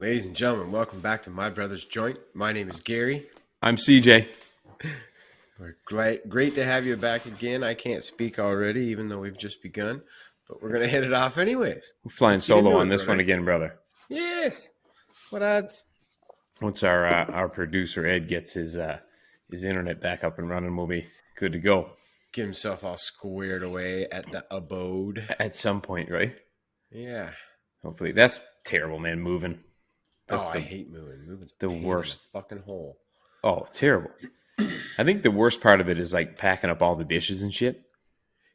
Ladies and gentlemen, welcome back to My Brother's Joint. My name is Gary. I'm CJ. We're great to have you back again. I can't speak already, even though we've just begun, but we're going to hit it off anyways. We're flying Let's get solo into on it, this one brother. again, brother. Yes. What odds? Once our producer Ed gets his internet back up and running, we'll be good to go. Get himself all squared away at the abode. At some point, right? Yeah. Hopefully. That's terrible, man, moving. That's I hate moving. Moving's a the pain worst. in the fucking hole. Oh, terrible. I think the worst part of it is like packing up all the dishes and shit.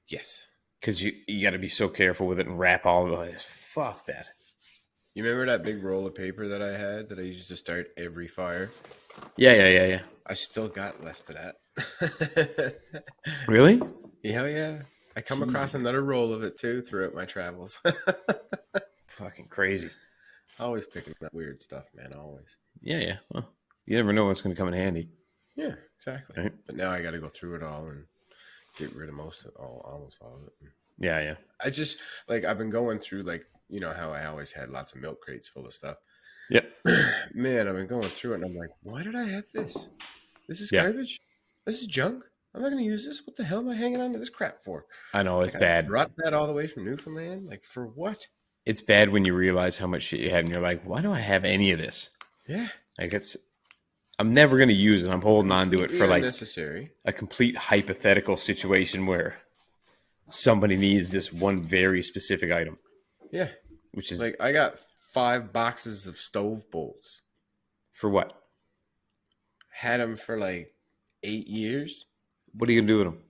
Yes. Because you got to be so careful with it and wrap all of it. Fuck that. You remember that big roll of paper that I had that I used to start every fire? Yeah. I still got left of that. Really? Yeah. I come Jeez. across another roll of it too throughout my travels. Fucking crazy. Always picking up weird stuff, man. Always. Yeah. Well, you never know what's going to come in handy. Yeah, exactly. Right. But now I got to go through it all and get rid of almost all of it. Yeah. I just I've been going through how I always had lots of milk crates full of stuff. Yep. Man, I've been going through it and I'm like, why did I have this? This is Yeah. garbage. This is junk. I'm not going to use this. What the hell am I hanging on to this crap for? I know it's I bad. brought that all the way from Newfoundland. Like, for what? It's bad when you realize how much shit you have and you're like, why do I have any of this? Yeah. Like I'm never going to use it. I'm holding on to it for like unnecessary. a complete hypothetical situation where somebody needs this one very specific item. Yeah. Which is I got 5 boxes of stove bolts. For what? Had them for 8 years. What are you going to do with them?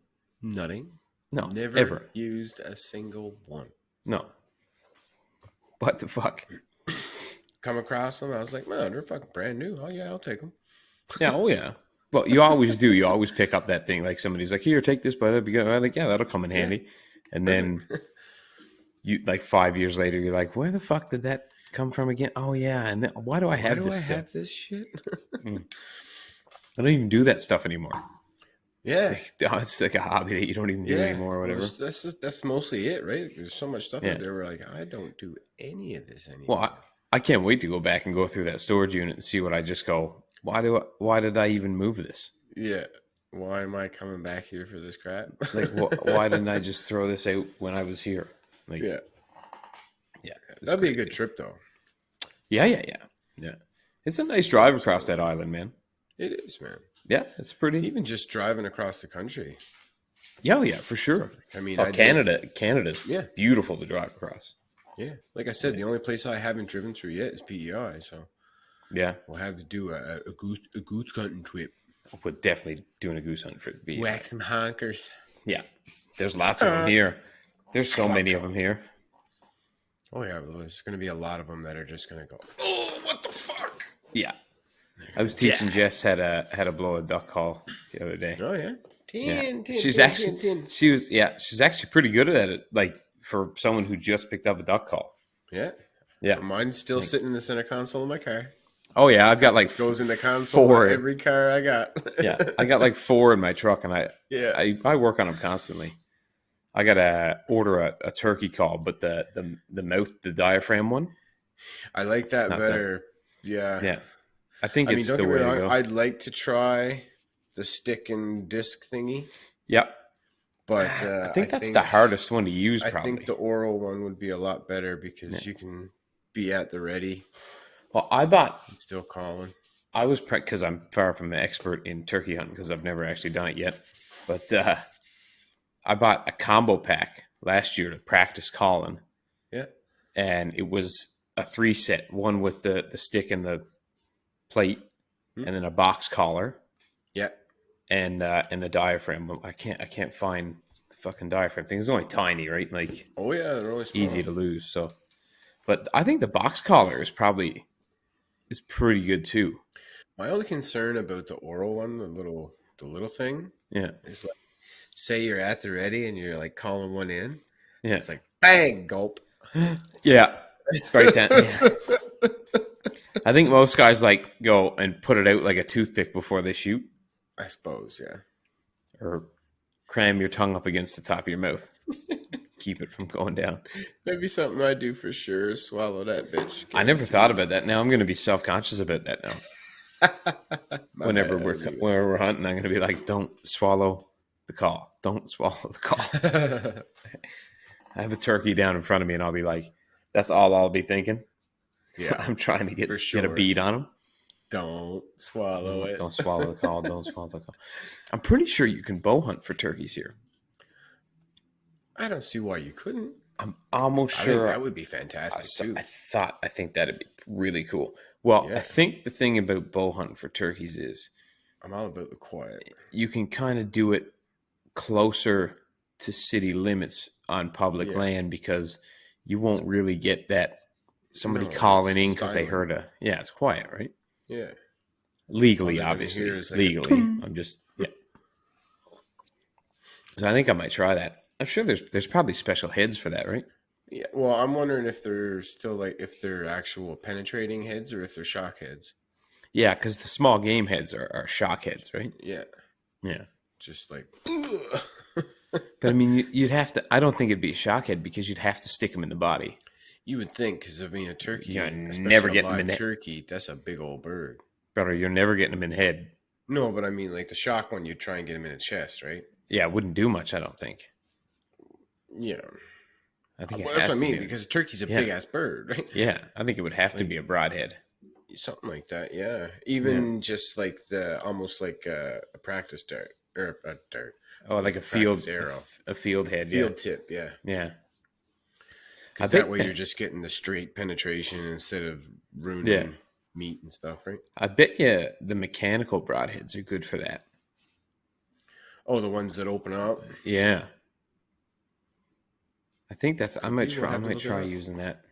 Nothing. No, Never ever. used a single one. No. What the fuck? Come across them, I was like, man, they're fucking brand new. Oh yeah, I'll take them. Yeah, oh yeah. Well, you always do. You always pick up that thing. Like somebody's like, here, take this, but I'm like, yeah, that'll come in handy. And then you 5 years later, you're like, where the fuck did that come from again? Oh yeah, and then, why do I have this shit? I don't even do that stuff anymore. Yeah, it's like a hobby that you don't even do anymore or whatever. Well, that's mostly it, right? There's so much stuff out there where I don't do any of this anymore. Well, I can't wait to go back and go through that storage unit and see what I just go. Why did I even move this? Yeah, why am I coming back here for this crap? Why didn't I just throw this out when I was here? Yeah, that'd be a good trip though. Yeah. It's a nice drive across that island, man. It is, man. Yeah, it's pretty. Even just driving across the country. Yeah, for sure. I mean, Canada's beautiful to drive across. Yeah, like I said, the only place I haven't driven through yet is PEI, so yeah, we'll have to do a goose hunting trip. We're definitely doing a goose hunt for PEI. Whack some honkers. Yeah, there's lots of them here. There's so many of them here. Oh yeah, well, there's going to be a lot of them that are just going to go, oh, what the fuck? Yeah. I was teaching Jess how to blow a duck call the other day. Oh yeah, 10. She's actually pretty good at it. Like for someone who just picked up a duck call. Yeah. Mine's still sitting in the center console of my car. Oh yeah, I've got goes in the console of every car I got. Yeah, I got 4 in my truck, and I work on them constantly. I gotta order a turkey call, but the mouth, the diaphragm one. I like that better. Yeah. I think it's the way to go. I'd like to try the stick and disc thingy. Yep. But I think that's the hardest one to use, probably. I think the oral one would be a lot better because you can be at the ready. Well, I bought... Still calling. I was... Because I'm far from an expert in turkey hunting because I've never actually done it yet. But I bought a combo pack last year to practice calling. Yeah. And it was a 3-set. One with the stick and the plate, and then a box collar. Yeah. And the diaphragm. I can't find the fucking diaphragm thing. It's only tiny, right? Like, oh yeah, they're always small. Easy to lose. So, but I think the box collar is pretty good too. My only concern about the oral one, the little thing, is like, say you're at the ready and you're like calling one in. Yeah, it's like bang, gulp. Yeah, right then. Yeah. I think most guys go and put it out like a toothpick before they shoot. I suppose, yeah. Or cram your tongue up against the top of your mouth. keep it from going down. That'd be something I do for sure. Swallow that bitch. I never thought Guaranteed. about that. Now I'm going to be self-conscious about that now. My Whenever bad. I didn't we're hunting, I'm going to be like, don't swallow the call. Don't swallow the call. even. I have a turkey down in front of me, and I'll be like, that's all I'll be thinking. Yeah, I'm trying to for get a sure. beat on him. Don't swallow it. Don't swallow the call. Don't swallow the call. I'm pretty sure you can bow hunt for turkeys here. I don't see why you couldn't. I'm almost I think sure. that would be fantastic too. I think that'd be really cool. Well, Yeah. I think the thing about bow hunting for turkeys is I'm all about the quiet. you can kind of do it closer to city limits on public land because you won't really get that somebody calling in because they heard a it's quiet, right? Yeah. Legally, obviously. Like legally. I'm just So I think I might try that. I'm sure there's probably special heads for that, right? Yeah. Well, I'm wondering if they're still if they're actual penetrating heads or if they're shock heads. Yeah, because the small game heads are shock heads, right? Yeah. Yeah. Just like. But I mean, you'd have to. I don't think it'd be a shock head because you'd have to stick them in the body. You would think, because I mean, a turkey, You're especially never a getting them live in turkey, that's a big old bird. Brother, you're never getting them in the head. No, but I mean, like the shock one, you'd try and get him in the chest, right? Yeah, it wouldn't do much, I don't think. Yeah. I think Well, that's what I mean, because a turkey's a big ass bird, right? Yeah, I think it would have to be a broadhead. Something like that, yeah. Even just like almost like a practice dart or a dart. Oh, like a field arrow, a field head, field tip, yeah. Yeah. Because that way you're just getting the straight penetration instead of ruining meat and stuff, right? I bet you the mechanical broadheads are good for that. Oh, the ones that open up? Yeah. I think that's. I might try using that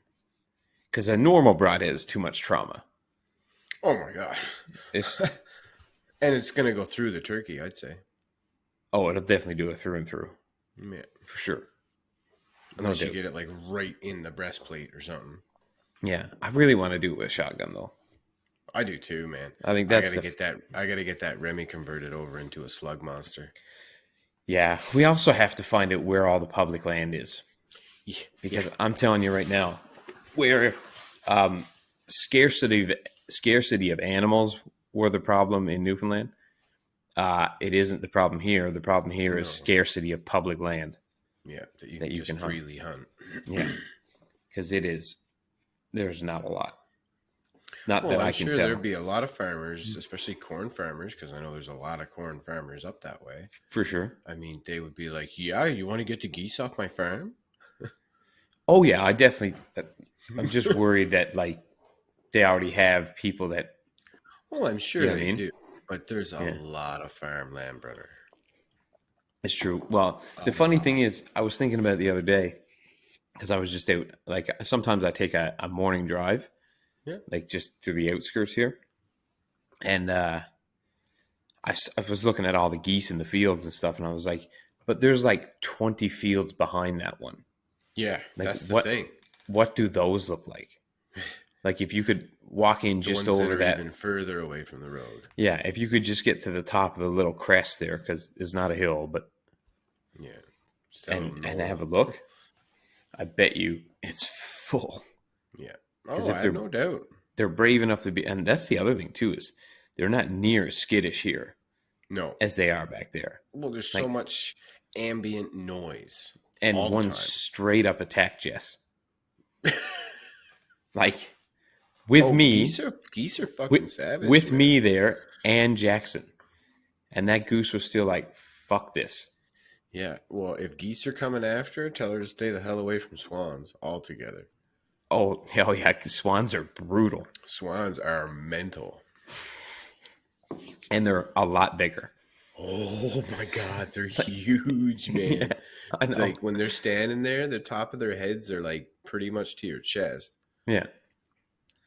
because a normal broadhead is too much trauma. Oh my god! And it's gonna go through the turkey, I'd say. Oh, it'll definitely do it through and through. Yeah, for sure. Unless you get it like right in the breastplate or something. Yeah, I really want to do it with a shotgun though. I do too, man. I think that's I gotta get that Remy converted over into a slug monster. Yeah, we also have to find out where all the public land is. Because I'm telling you right now, where scarcity of animals were the problem in Newfoundland, it isn't the problem here. The problem here is scarcity of public land. Yeah, that you can freely hunt. Yeah, because there's not a lot. Not that I can tell. There'd be a lot of farmers, especially corn farmers, because I know there's a lot of corn farmers up that way. For sure. I mean, they would be like, "Yeah, you want to get the geese off my farm?" Oh yeah, I definitely. I'm just worried that like they already have people that. Well, I'm sure they do, but there's a lot of farmland, brother. It's true. Well, the funny thing is, I was thinking about it the other day because I was just out. Like sometimes I take a morning drive, like just through the outskirts here, and I was looking at all the geese in the fields and stuff, and I was like, but there's like 20 fields behind that one. Yeah, like, that's the thing. What do those look like? Like if you could walk in just over that, even further away from the road. Yeah, if you could just get to the top of the little crest there, because it's not a hill, but and have a look. I bet you it's full. Yeah. Oh, I have no doubt. They're brave enough to be, and that's the other thing too is they're not near as skittish here. No, as they are back there. Well, there's so much ambient noise. And one straight up attack, Jess. Like, with me. Geese are fucking savage. With me there and Jackson. And that goose was still like, fuck this. Yeah. Well, if geese are coming after her, tell her to stay the hell away from swans altogether. Oh, hell yeah. Swans are brutal. Swans are mental. And they're a lot bigger. Oh my god, they're huge, man. Yeah, I know. Like when they're standing there, the top of their heads are like pretty much to your chest. Yeah.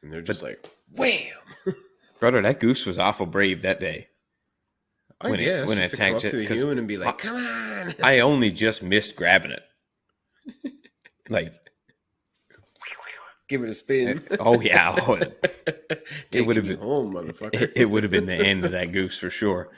And they're just like, wham! Brother, that goose was awful brave that day. When it attacked come up to a human and be like, come on! I only just missed grabbing it. Like, give it a spin. Oh yeah. Oh, it would have been home, motherfucker. It would have been the end of that goose for sure.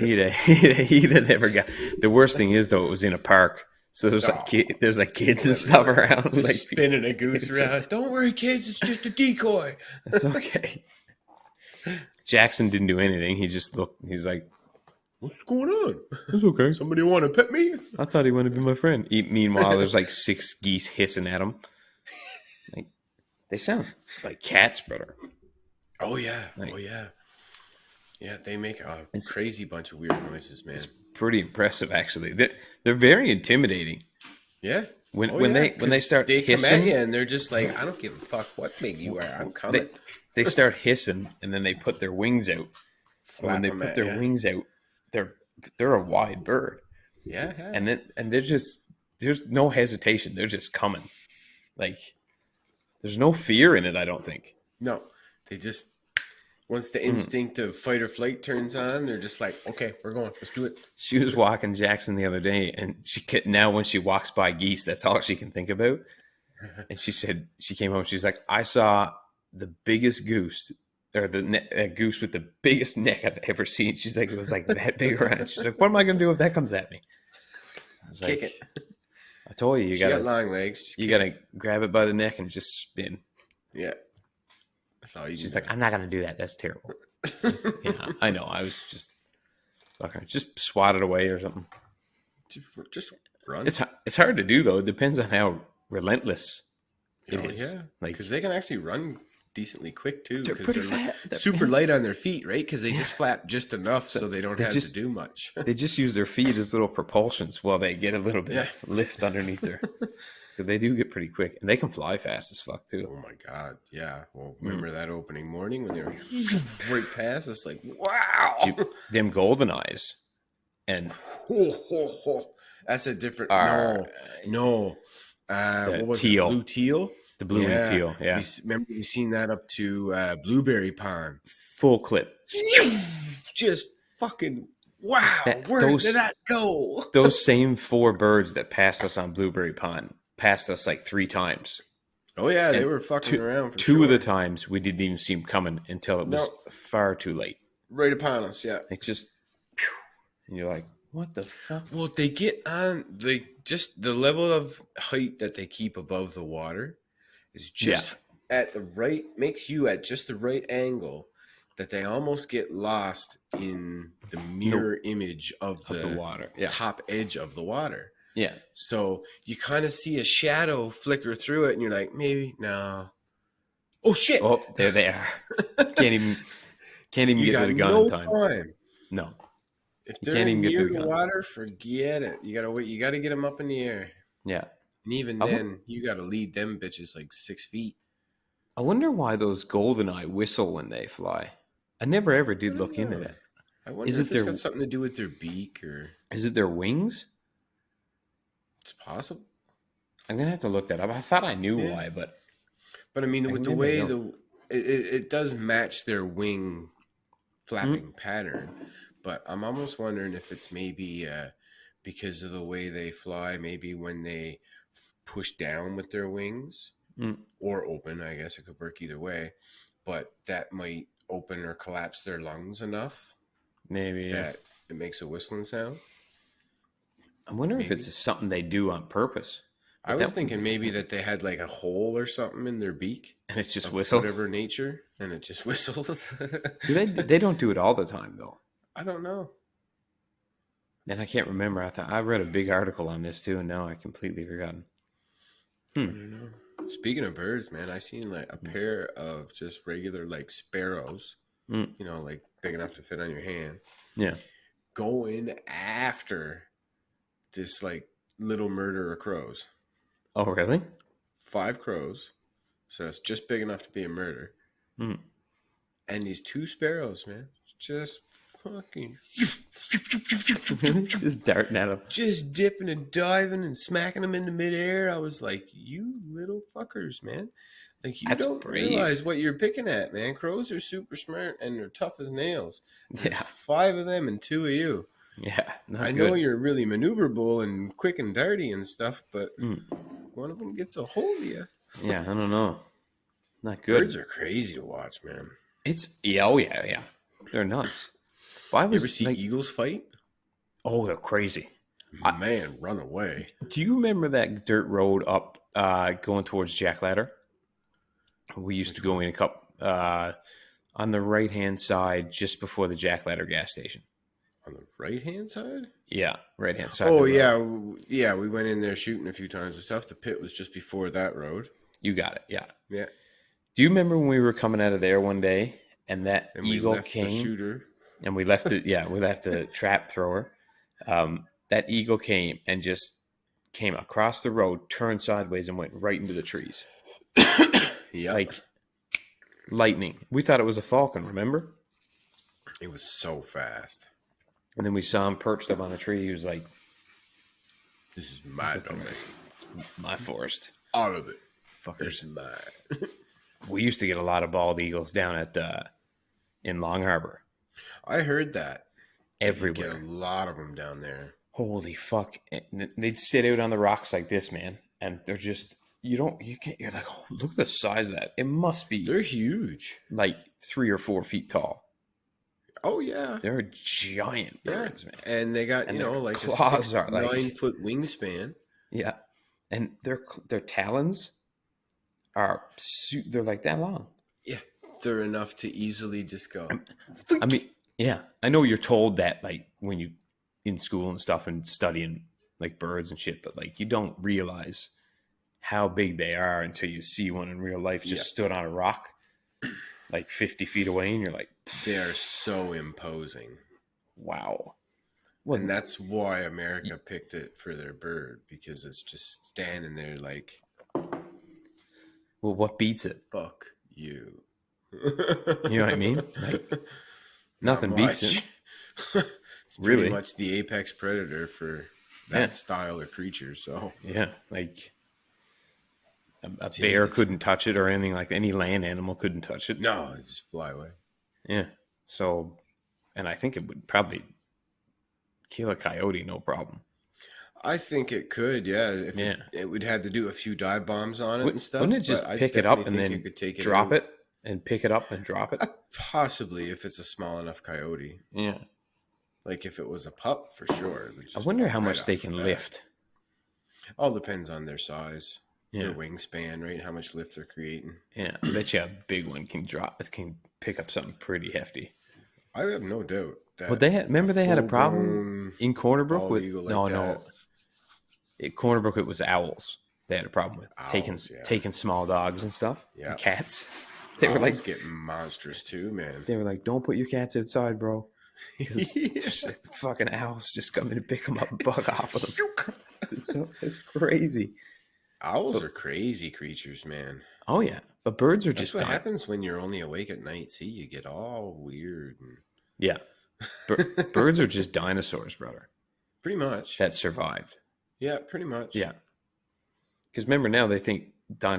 He'd have never got. The worst thing is though, it was in a park, So there's like Oh, there's like kids and stuff everywhere. around, Just like spinning a goose it's around. Don't worry, kids. It's just a decoy. it's okay. Jackson didn't do anything. He just looked. He's like, What's going on? it's okay. Somebody want to pet me? I thought he wanted to be my friend. Meanwhile, there's like 6 geese hissing at him. Like they sound like cats, brother. Oh yeah. Like, Oh yeah. Yeah, they make a it's crazy bunch of weird noises, man. pretty impressive, actually. They're very intimidating. Yeah. When Oh when yeah. they start They come at you hissing, and they're just like, I don't give a fuck what big you are. I'm they coming. they start hissing, and then they put their wings out. And when Flap they them put at their you. wings out, they're a wide bird, Yeah, yeah. and they're just there's no hesitation. They're just coming. Like there's no fear in it. I don't think. No, they just once the Mm. instinct of fight or flight turns on, they're just like, okay, we're going. Let's do it. She was walking Jackson the other day, and now when she walks by geese, that's all she can think about. And she said she came home. She's like, I saw the biggest goose, or the goose with the biggest neck I've ever seen. She's like, it was like that big around. She's like, what am I going to do if that comes at me? I was Kick like, it. I told you, She got long legs. Just you kick gotta grab it by the neck and just spin. it. Yeah, that's all you. She's do. like, I'm not gonna do that. That's terrible. Yeah, I know. I was just swat it away or something. Just run. It's hard to do though. It depends on how relentless it Oh, is. yeah, Like because they can actually run decently quick too. they're Because pretty they're fast. super light on their feet, right? Because they just flap just enough So so they don't they have just- to do much. They just use their feet as little propulsions while they get a little bit Yeah. of lift underneath there. So they do get pretty quick, and they can fly fast as fuck too. Oh my god, yeah. Well, remember that opening morning when they were right past? It's like, wow. Them golden eyes, and That's a different. Are- No. The What was teal. it? Blue teal. the blue-winged teal, yeah, Remember we seen that up to Blueberry Pond. full clip. Just fucking wow. Where those- did that go? Those same 4 birds that passed us on Blueberry Pond passed us like 3 times. Oh yeah, they And were fucking around for 2 sure. of the times we didn't even see them coming until it was No. far too late. Right upon us, yeah. It just, and you're like, what the fuck? Well, they get on just the level of height that they keep above the water is just at the right makes you at just the right angle that they almost get lost in the mirror image of the water, yeah, top edge of the water. yeah. So you kind of see a shadow flicker through it, and you're like, maybe no. Oh shit! Oh, there they are. Can't even You get to got the gun no in time. time. No, If You they're can't even get near to the the gun. water, forget it. You gotta wait. You gotta get them up in the air, yeah. and even I wo- then, you gotta lead them bitches like 6 feet. I wonder why those goldeneye whistle when they fly. I never ever did look into know. that. I wonder Is if it it's their- got something to do with their beak, or Is it their wings? it's possible. I'm gonna have to look that up. I thought I knew Yeah. why, but But I mean, Like, with the maybe way I it does match their wing flapping pattern, but I'm almost wondering if it's maybe because of the way they fly, maybe when they push down with their wings Mm. or open, I guess it could work either way, but that might open or collapse their lungs enough maybe. Yeah. that it makes a whistling sound. I wonder if maybe. it's something they do on purpose. I was thinking maybe that they had like a hole or something in their beak, And it's just of whistles. whatever nature, and it just whistles. Do they? They don't do it all the time though. I don't know. And I can't remember. I read a big article on this too, and now I completely forgotten. I don't know. Speaking of birds, man, I seen like a pair of just regular like sparrows, Mm. you know, like big enough to fit on your hand, Yeah. going after this like little murder of crows. Oh, really? 5 crows, so that's just big enough to be a murder. Mm. And these 2 sparrows, man, just fucking Just darting at them. just dipping and diving and smacking them into midair. I was like, you little fuckers, man. Like, you That's don't brave. realize what you're picking at, man. Crows are super smart and they're tough as nails. There's Yeah. 5 of them and 2 of you. Yeah. Not I good. know you're really maneuverable and quick and dirty and stuff, but Mm. one of them gets a hold of you. Yeah, I don't know. Not good. Birds are crazy to watch, man. Yeah. They're nuts. Why You ever was see like? eagles fight? Oh, they're crazy. I, Man, run away. do you remember that dirt road up going towards Jack Ladder? We used to Which go one? in a couple on the right hand side just before the Jack Ladder gas station. On the right hand side? Yeah, right hand side of Oh the yeah, road. yeah. We went in there shooting a few times and stuff. The pit was just before that road. You got it. Yeah. Yeah, Do you remember when we were coming out of there one day and that and we eagle left the came shooter. and we left it? Yeah, we left the trap thrower. That eagle came and just came across the road, turned sideways, and went right into the trees Yep, like lightning. We thought it was a falcon, remember? it was so fast. And then we saw him perched up on a tree. He was like, This is my looking domain. like, "It's my forest, All of it fuckers." is mine. We used to get a lot of bald eagles down at in Long Harbor, I heard that you get a everywhere. lot of them down there. Holy fuck! And they'd sit out on the rocks like this, man, and they're just you can't. You're like, oh, look at the size of that. It must be They're huge. like 3 or 4 feet tall. Oh yeah, They're giant yeah. birds, man. And they got And their like a claws are like 9 foot wingspan. yeah, and their talons are they're like that long. Yeah, they're enough to easily just go. I mean, yeah, I know you're told that like when you in school and stuff and studying like birds and shit, but like you don't realize how big they are until you see one in real life just stood on a rock like 50 feet away and you're like, They are so imposing. wow. Well, And that's why America picked it for their bird, because it's just standing there like, well, what beats it? fuck you. You know what I mean? Like Not nothing beats much. it. It's pretty Really? much the apex predator for that Yeah. style of creature. So Yeah, like a bear Jesus. couldn't touch it or anything like that. Any land animal couldn't touch it. no, it just fly away. Yeah. So, and I think it would probably kill a coyote, no problem. I think it could, yeah. If Yeah. it would have to do a few dive bombs on it and stuff. Wouldn't it just but I pick it up definitely and think then it could take drop out. it and pick it up and drop it? Possibly, if it's a small enough coyote. Yeah. Like if it was a pup, for sure. It would I just wonder fall how right much they off the can bat. lift. All depends on their size, Yeah. their wingspan, right? How much lift they're creating. Yeah. I bet you a big one can pick up something pretty hefty. I have no doubt that. Well, remember they had a problem full-grown in Cornerbrook bald with eagle like no. that. At Cornerbrook it was owls. They had a problem with Owls, yeah. taking small dogs and stuff. Yeah. And cats. They were Owls like getting monstrous too, man. they were like, don't put your cats outside, bro. Because there's like fucking owls just coming to pick them up and bug off of them. It's crazy. Owls are crazy creatures, man. Oh yeah, but birds are That's just what dying. happens when you're only awake at night. See, you get all weird. And... Yeah, birds are just dinosaurs, brother. Pretty much. That survived. Yeah, pretty much. Yeah, because remember now they think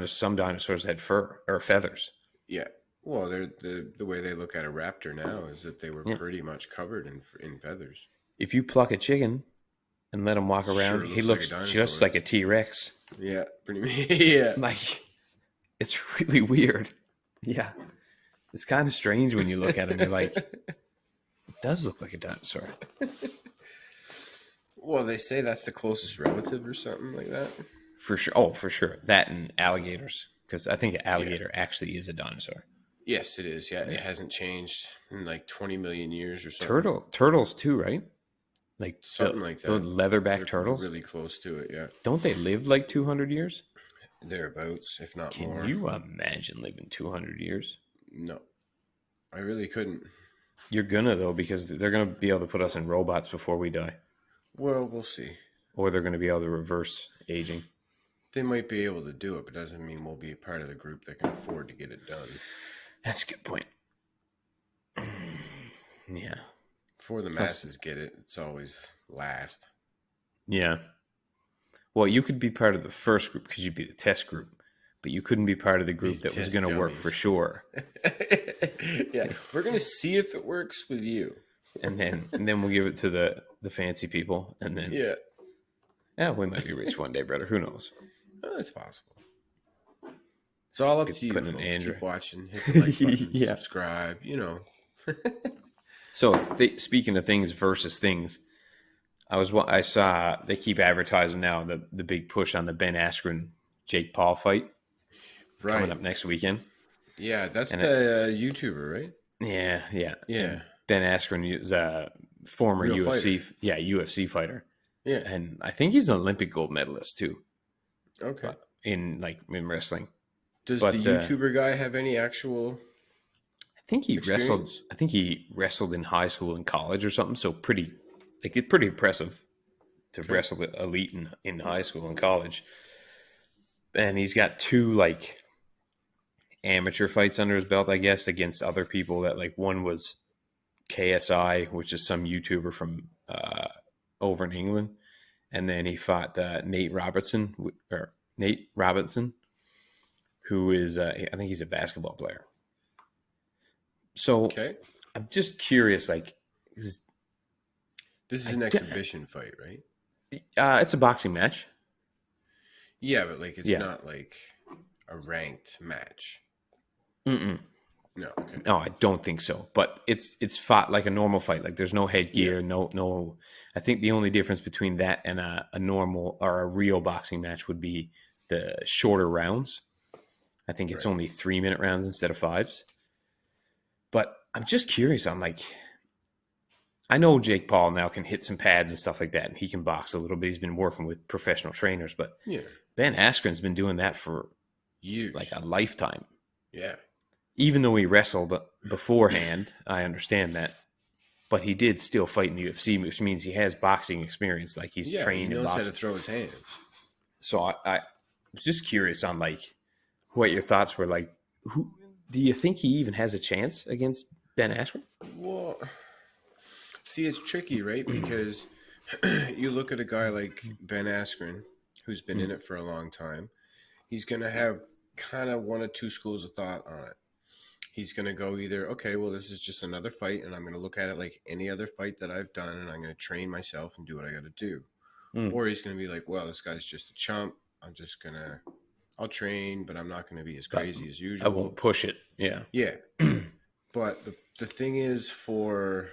some dinosaurs had fur or feathers. Yeah. Well, they're the way they look at a raptor now is that they were Yeah. pretty much covered in feathers. If you pluck a chicken and let him walk around, Sure he looks looks like a just dinosaur. like a T-Rex. Yeah, pretty. Yeah. Like it's really weird. Yeah, it's kind of strange when you look at him. You're like, it does look like a dinosaur. Well, they say that's the closest relative or something like that. For sure. Oh, for sure. That and alligators. Because I think an alligator actually is a dinosaur. Yes, it is. Yeah, Yeah. it hasn't changed in like 20 million years or something. Turtles too, right? Like Something like that. The leatherback They're turtles. really close to it. Yeah, Don't they live like 200 years? thereabouts, if not Can more. you imagine living 200 years? No, I really couldn't. You're gonna though, because they're gonna be able to put us in robots before we die, Well, we'll see. or they're gonna be able to reverse aging. They might be able to do it, but doesn't mean we'll be a part of the group that can afford to get it done. That's a good point. Yeah. Before the Plus- masses get it, it's always last. Yeah. Well, you could be part of the first group because you'd be the test group, but you couldn't be part of the group Be that was test going to work dummies. for sure. Yeah, we're gonna see if it works with you. And then we'll give it to the fancy people, and then Yeah, we might be rich one day, brother. Who knows? oh, it's possible. It's all up Could to you. put an Folks. Android. Keep watching, hit the like button, Yeah. subscribe. You know. So, speaking of things versus things, I saw they keep advertising now the big push on the Ben Askren Jake Paul fight coming Right. up next weekend. Yeah, that's And the YouTuber, right? yeah. Yeah. And Ben Askren is a former Real UFC, fighter. UFC fighter. Yeah. And I think he's an Olympic gold medalist too, Okay. but in wrestling. Does the But YouTuber guy have any actual I think he wrestled. experience? I think he wrestled in high school and college or something. So it's pretty impressive to Okay. wrestle elite in high school and college. And he's got two like amateur fights under his belt, I guess, against other people. That like one was KSI, which is some YouTuber from over in England, and then he fought Nate Robertson, who is I think he's a basketball player. So Okay. I'm just curious, like, This is I an exhibition fight, right? it's a boxing match. Yeah, but like it's Yeah. not like a ranked match. Mm-mm. No. Okay. No, I don't think so. But it's fought like a normal fight. Like there's no Yeah. headgear, no. I think the only difference between that and a normal or a real boxing match would be the shorter rounds. I think it's Right. only 3-minute rounds instead of fives. But I'm just curious. I'm like, I know Jake Paul now can hit some pads and stuff like that, and he can box a little bit. He's been working with professional trainers, but Yeah. Ben Askren's been doing that for like Years. a lifetime. Yeah. Even though he wrestled beforehand, I understand that, but he did still fight in the UFC, which means he has boxing experience. Like he's Yeah. He trained in knows how to boxing. throw his hands. So I was just curious on like what your thoughts were. Like, who do you think he even has a chance against Ben Askren? Well, see, it's tricky, right? Because you look at a guy like Ben Askren, who's been in Mm. it for a long time. He's going to have kind of one of two schools of thought on it. He's going to go either, okay, well, this is just another fight, and I'm going to look at it like any other fight that I've done, and I'm going to train myself and do what I got to do. Mm. Or he's going to be like, well, this guy's just a chump. I'll train, but I'm not going to be as But crazy as I won't usual. push it. Yeah. Yeah. But the thing is for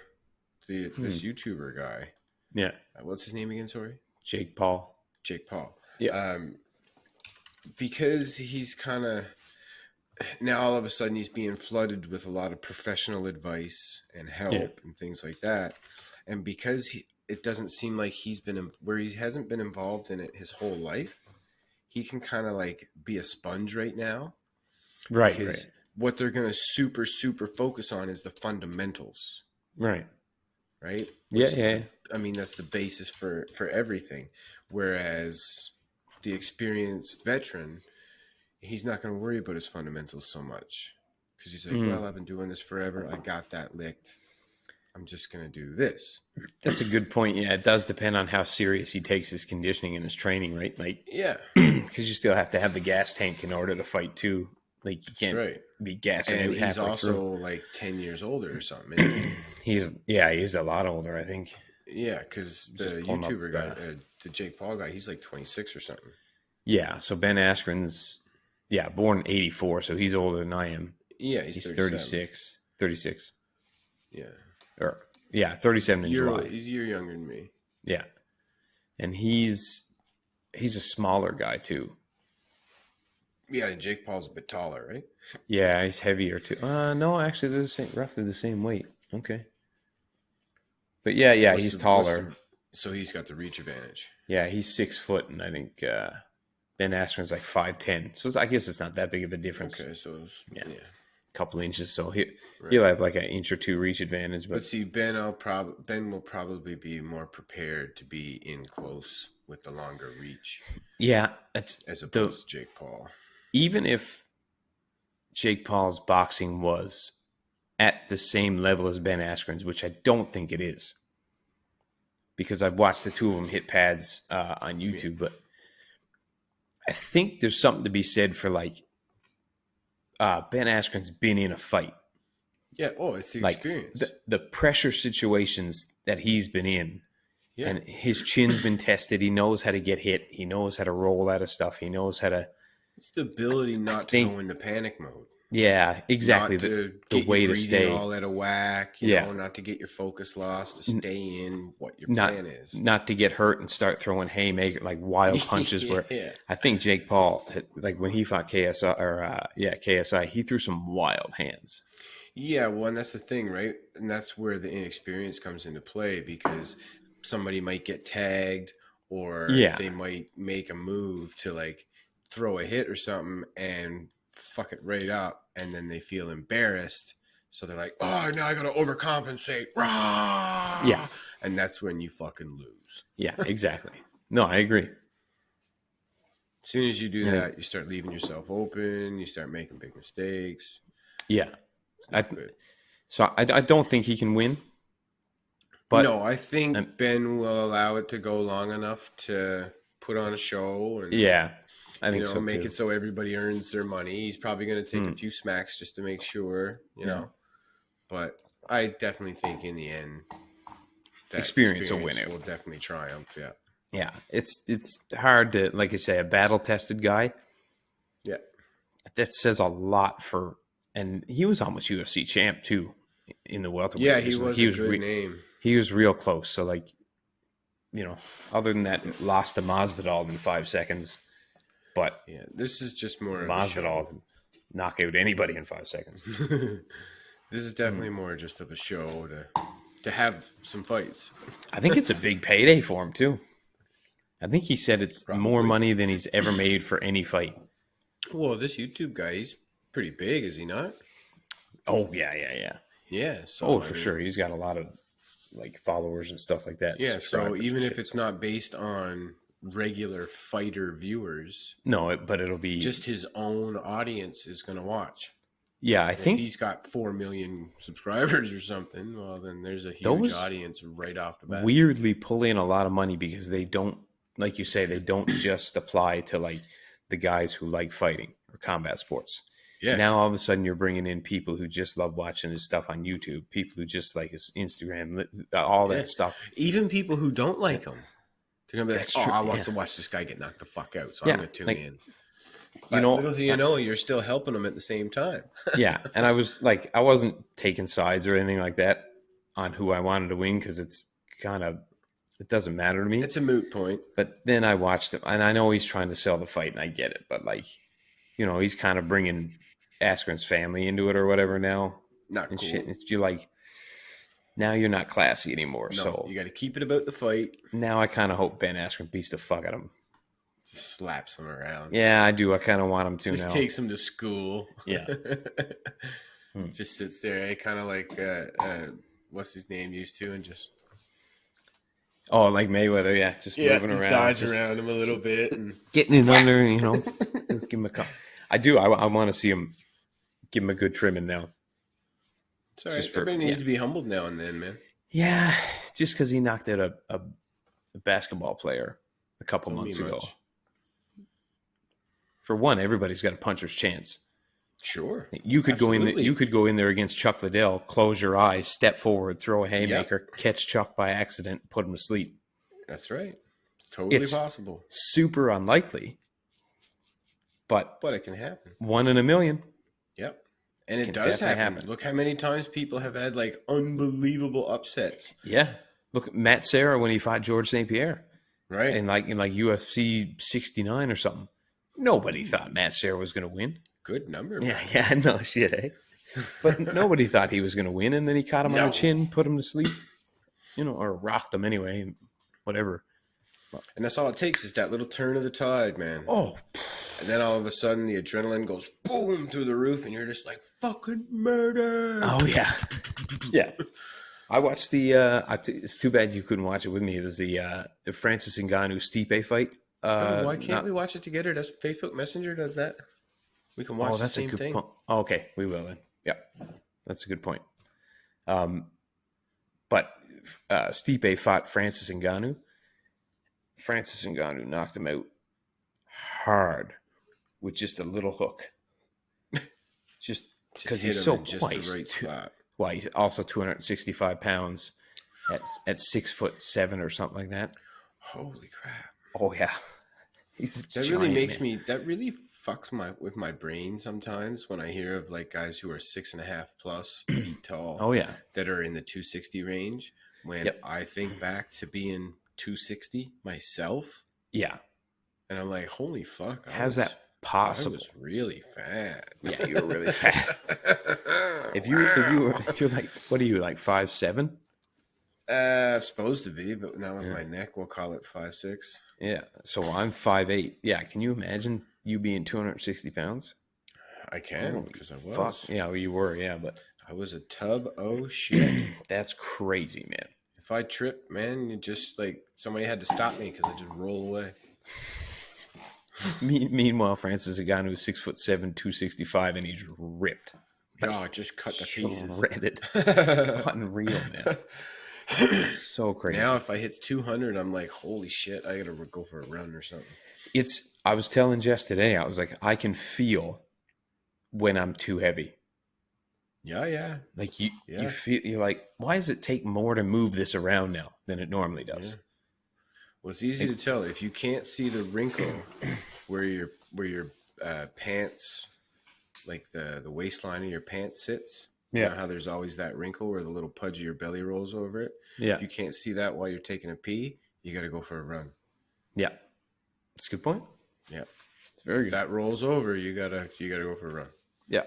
this YouTuber guy, Yeah. what's his name again? Sorry, Jake Paul. Jake Paul. Yeah. Because he's kind of now all of a sudden he's being flooded with a lot of professional advice and help Yeah. and things like that, and because it doesn't seem like he's been where he hasn't been involved in it his whole life, he can kind of like be a sponge right now. Right. Because what they're going to super focus on is the fundamentals. Right. Right? Yeah. Which is Yeah. I mean, that's the basis for everything. Whereas the experienced veteran, he's not going to worry about his fundamentals so much because he's like, well, I've been doing this forever. I got that licked. I'm just going to do this. That's a good point. Yeah, it does depend on how serious he takes his conditioning and his training, right? Like, Yeah, because you still have to have the gas tank in order to fight too. Like, you that's can't right. be gassing And out he's halfway also through. like 10 years older or something. Isn't He's a lot older, I think. he? Yeah, because the Just pulling up, YouTuber guy, the Jake Paul guy, he's like 26 or something. Yeah, so Ben Askren's, born in 84, so he's older than I am. Yeah, He's 37. 36. Yeah. Or, 37 in July. He's a year younger than me. Yeah. And he's a smaller guy, too. Yeah, Jake Paul's a bit taller, right? Yeah, he's heavier, too. No, actually, they're roughly the same weight. Okay. But yeah, he's taller. So he's got the reach advantage. Yeah, he's 6 foot, and I think Ben Askren's like 5'10". So I guess it's not that big of a difference. Okay, so yeah. A couple inches. So he'll have like an inch or two reach advantage. But see, Ben will probably be more prepared to be in close with the longer reach. Yeah, that's as opposed to Jake Paul. Even if Jake Paul's boxing was at the same level as Ben Askren's, which I don't think it is, because I've watched the two of them hit pads on YouTube, but I think there's something to be said for like Ben Askren's been in a fight. Yeah, it's the like experience. The pressure situations that he's been in, and his chin's been tested. He knows how to get hit. He knows how to roll out of stuff. He knows how to. It's the ability not to go into panic mode. Yeah, exactly. not The to the get your way to breathing stay. all out of whack, Yeah. not to get your focus lost, to N- stay in what your not plan is. not to get hurt and start throwing haymaker like wild punches where Yeah. I think Jake Paul like when he fought KSI or KSI, he threw some wild hands. Yeah, well, and that's the thing, right? And that's where the inexperience comes into play because somebody might get tagged or Yeah. they might make a move to like throw a hit or something and fuck it right up. And then they feel embarrassed. So they're like, oh, now I got to overcompensate. Yeah. Rah! And that's when you fucking lose. Yeah, exactly. No, I agree. As soon as you do And that, you start leaving yourself open. You start making big mistakes. yeah. It's I not good. so I don't think he can win, No, but I think um, Ben will allow it to go long enough to put on a show and yeah, I think so make too. it so everybody earns their money. He's probably going to take a Mm, few smacks just to make sure, yeah. But I definitely think in the end that Experience will win experience it. will definitely triumph. Yeah. Yeah, it's hard to, like you say, a battle tested guy. Yeah. That says a lot for, and he was almost UFC champ too in the welterweight Yeah, he division. Like was a good name. he was real close. So like, other than that, lost to Masvidal in 5 seconds, but Yeah, this is just more of a Masvidal show. can knock out anybody in 5 seconds. This is definitely more just of a show to have some fights. I think it's a big payday for him too. I think he said it's more Probably. money than he's ever made for any fight. Well, this YouTube guy, he's pretty big, is he not? Oh yeah. Yeah, so Oh, I for mean, sure. He's got a lot of like followers and stuff like that. yeah, so Subscribers and even if shit. it's not based on regular fighter viewers, No, but it'll be just his own audience is going to watch. yeah. I And if think he's got 4 million subscribers or something, well, then there's a huge those audience right off the bat. weirdly pull in a lot of money because they don't, like you say, they don't just apply to like the guys who like fighting or combat sports. Yeah, Now all of a sudden you're bringing in people who just love watching his stuff on YouTube, people who just like his Instagram, all yeah. that stuff. Even people who don't like him, they're going to be like, That's oh, true. I want Yeah. to watch this guy get knocked the fuck out, so I'm Yeah. going to tune Like, in. you But know, little do you know, you're still helping them at the same time. yeah. And I was like, I wasn't taking sides or anything like that on who I wanted to win because it's kind of, it doesn't matter to me. It's a moot point. But then I watched him, and I know he's trying to sell the fight, and I get it. But like, he's kind of bringing Askren's family into it or whatever now, Not and cool. shit. It's you're like, now you're not classy anymore. No, So you got to keep it about the fight. now I kind of hope Ben Askren beats the fuck out of him. Just slaps him around. Yeah, I do. I kind of want him to Just now. takes him to school. Yeah. Just sits there, kind of like what's his name used to, and just Oh, like Mayweather, yeah, just moving just around, dodge just around him a little bit, and getting in under, give him a call. I do. I want to see him give him a good trimming now. it's all right. Just for- Everybody needs yeah. to be humbled now and then, man. Yeah, just because he knocked out a basketball player a couple Don't months mean ago. much. For one, everybody's got a puncher's chance. Sure, You could go in. Absolutely. You could go in there against Chuck Liddell, close your eyes, step forward, throw a haymaker, catch Chuck by accident, put him to sleep. That's right. It's totally It's- possible, Super unlikely, but but it can happen. 1 in a million. Yep, and it Can does definitely happen. happen. Look how many times people have had like unbelievable upsets, Yeah. Look at Matt Serra when he fought George St. Pierre right? in like UFC 69 or something. Nobody thought Matt Serra was going to win. Good number. Yeah, man. yeah, no shit, eh? But nobody thought he was going to win, and then he caught him on No. the chin, put him to sleep, or rocked him anyway, whatever. And that's all it takes is that little turn of the tide, man. Oh, And then all of a sudden, the adrenaline goes boom through the roof, and you're just like, fucking murder. oh yeah, yeah. I watched the. It's too bad you couldn't watch it with me. It was the Francis Ngannou Stipe fight. Why can't we watch it together? Does Facebook Messenger does that? We can watch the same thing. point. Oh, okay, we will then. Yeah, that's a good point. But Stipe fought Francis Ngannou. Francis Ngannou knocked him out hard with just a little hook. Just because hit he's him so in just why, the he's right spot. why he's also 265 pounds at 6'7" or something like that. Holy crap! Oh yeah, he's a That really giant, makes man. me. That really fucks with my brain sometimes when I hear of like guys who are 6.5 plus feet tall Oh yeah. that are in the 260 range. When Yep. I think back to being 260 myself, Yeah. and I'm like, holy fuck, How's that I was possible? really fat. Yeah, you were really fat. If you're like, what are you, like 5'7"? Supposed to be, but now with Yeah. my neck, we'll call it 5'6". Yeah. So I'm 5'8". Yeah. Can you imagine you being 260 pounds? I can, Holy because I fuck. was. Yeah, well, you were. Yeah, but I was a tub of shit. that's crazy, man. If I tripped, man, you just like somebody had to stop me because I just roll away. Meanwhile, Francis is a guy who's 6'7", 265, and he's ripped. Yeah, just cut the pieces. Shredded. Unreal, man. So crazy. Now, if I hit 200, I'm like, holy shit, I gotta go for a run or something. I was telling Jess today, I was like, I can feel when I'm too heavy. Yeah. Like you Yeah. feel, you're like, why does it take more to move this around now than it normally Yeah. does? Well, it's easy to tell if you can't see the wrinkle where your pants, like the waistline of your pants sits. You know how there's always that wrinkle where the little pudge of your belly rolls over it. Yeah. If you can't see that while you're taking a pee, you got to go for a run. Yeah. That's a good point. Yeah. It's very If good. that rolls over, you gotta go for a run. Yeah.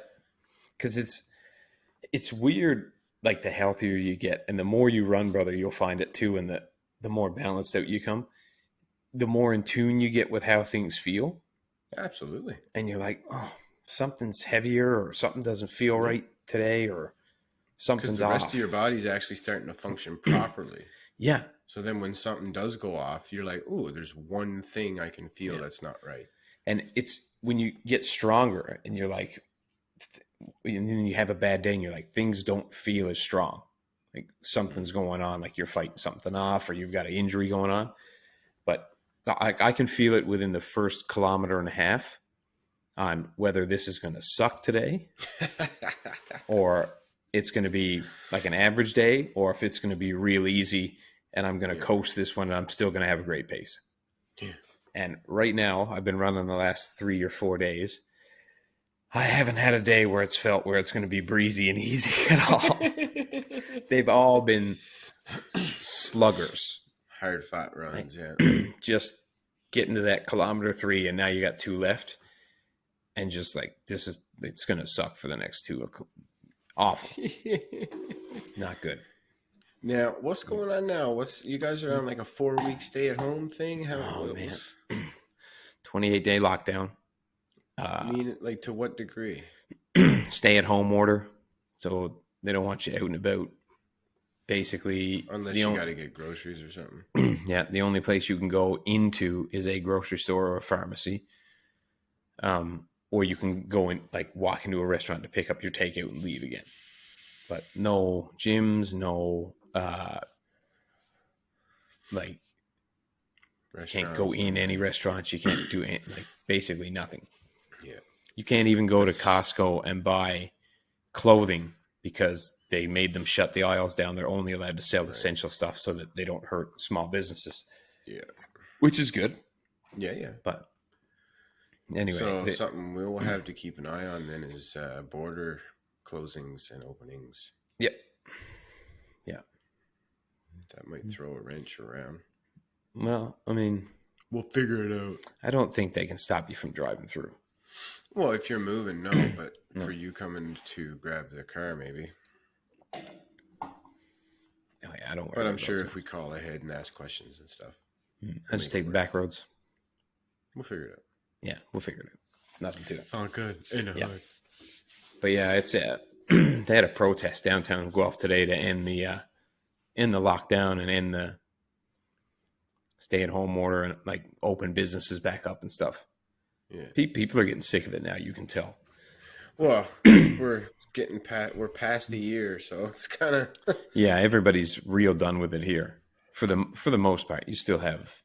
Because it's weird, like the healthier you get and the more you run, brother, you'll find it too. And the more balanced out you come, the more in tune you get with how things feel. Absolutely. And you're like, oh, something's heavier or something doesn't feel right today or Because something's the rest off. of your body's actually starting to function properly. Yeah. So then when something does go off, you're like, oh, there's one thing I can feel that's not right. And it's when you get stronger and you're like, and then you have a bad day and you're like, things don't feel as strong. Like something's going on, like you're fighting something off or you've got an injury going on. But I can feel it within the first kilometer and a half on whether this is going to suck today or it's going to be like an average day or if it's going to be real easy and I'm going to coast this one and I'm still going to have a great pace. Yeah. And right now, I've been running the last 3 or 4 days. I haven't had a day where it's felt where it's going to be breezy and easy at all. They've all been sluggers. Hard fought runs, yeah. Just getting to that kilometer 3 and now you got 2 left. And just like, it's going to suck for the next 2. Awful. Not good. Now, what's going on now? You guys are on like a 4-week stay-at-home thing? Man. 28-day lockdown. I mean, like to what degree? Stay-at-home order. So they don't want you out and about. Basically, unless you got to get groceries or something. Yeah, the only place you can go into is a grocery store or a pharmacy. Or you can go in, like walk into a restaurant to pick up your takeout and leave again. But no gyms, no like can't go in any restaurants. You can't do like basically nothing. Yeah. You can't even go to Costco and buy clothing because they made them shut the aisles down. They're only allowed to sell essential stuff so that they don't hurt small businesses. Yeah. Which is good. Yeah. But anyway. So something we'll have to keep an eye on then is border closings and openings. Yep. Yeah. That might throw a wrench around. Well, I mean, we'll figure it out. I don't think they can stop you from driving through. Well, if you're moving, no, but for you coming to grab the car, maybe. Oh, yeah, I don't worry. But I'm sure if we call ahead and ask questions and stuff. I just take the back roads. We'll figure it out. Yeah, we'll figure it out. Nothing to it. Oh, good. Hard. But yeah, it's they had a protest downtown Guelph today to end the lockdown and end the stay-at-home order and like open businesses back up and stuff. Yeah, people are getting sick of it now. You can tell. Well, we're past a year, so it's kind of yeah. Everybody's real done with it here. For the most part, you still have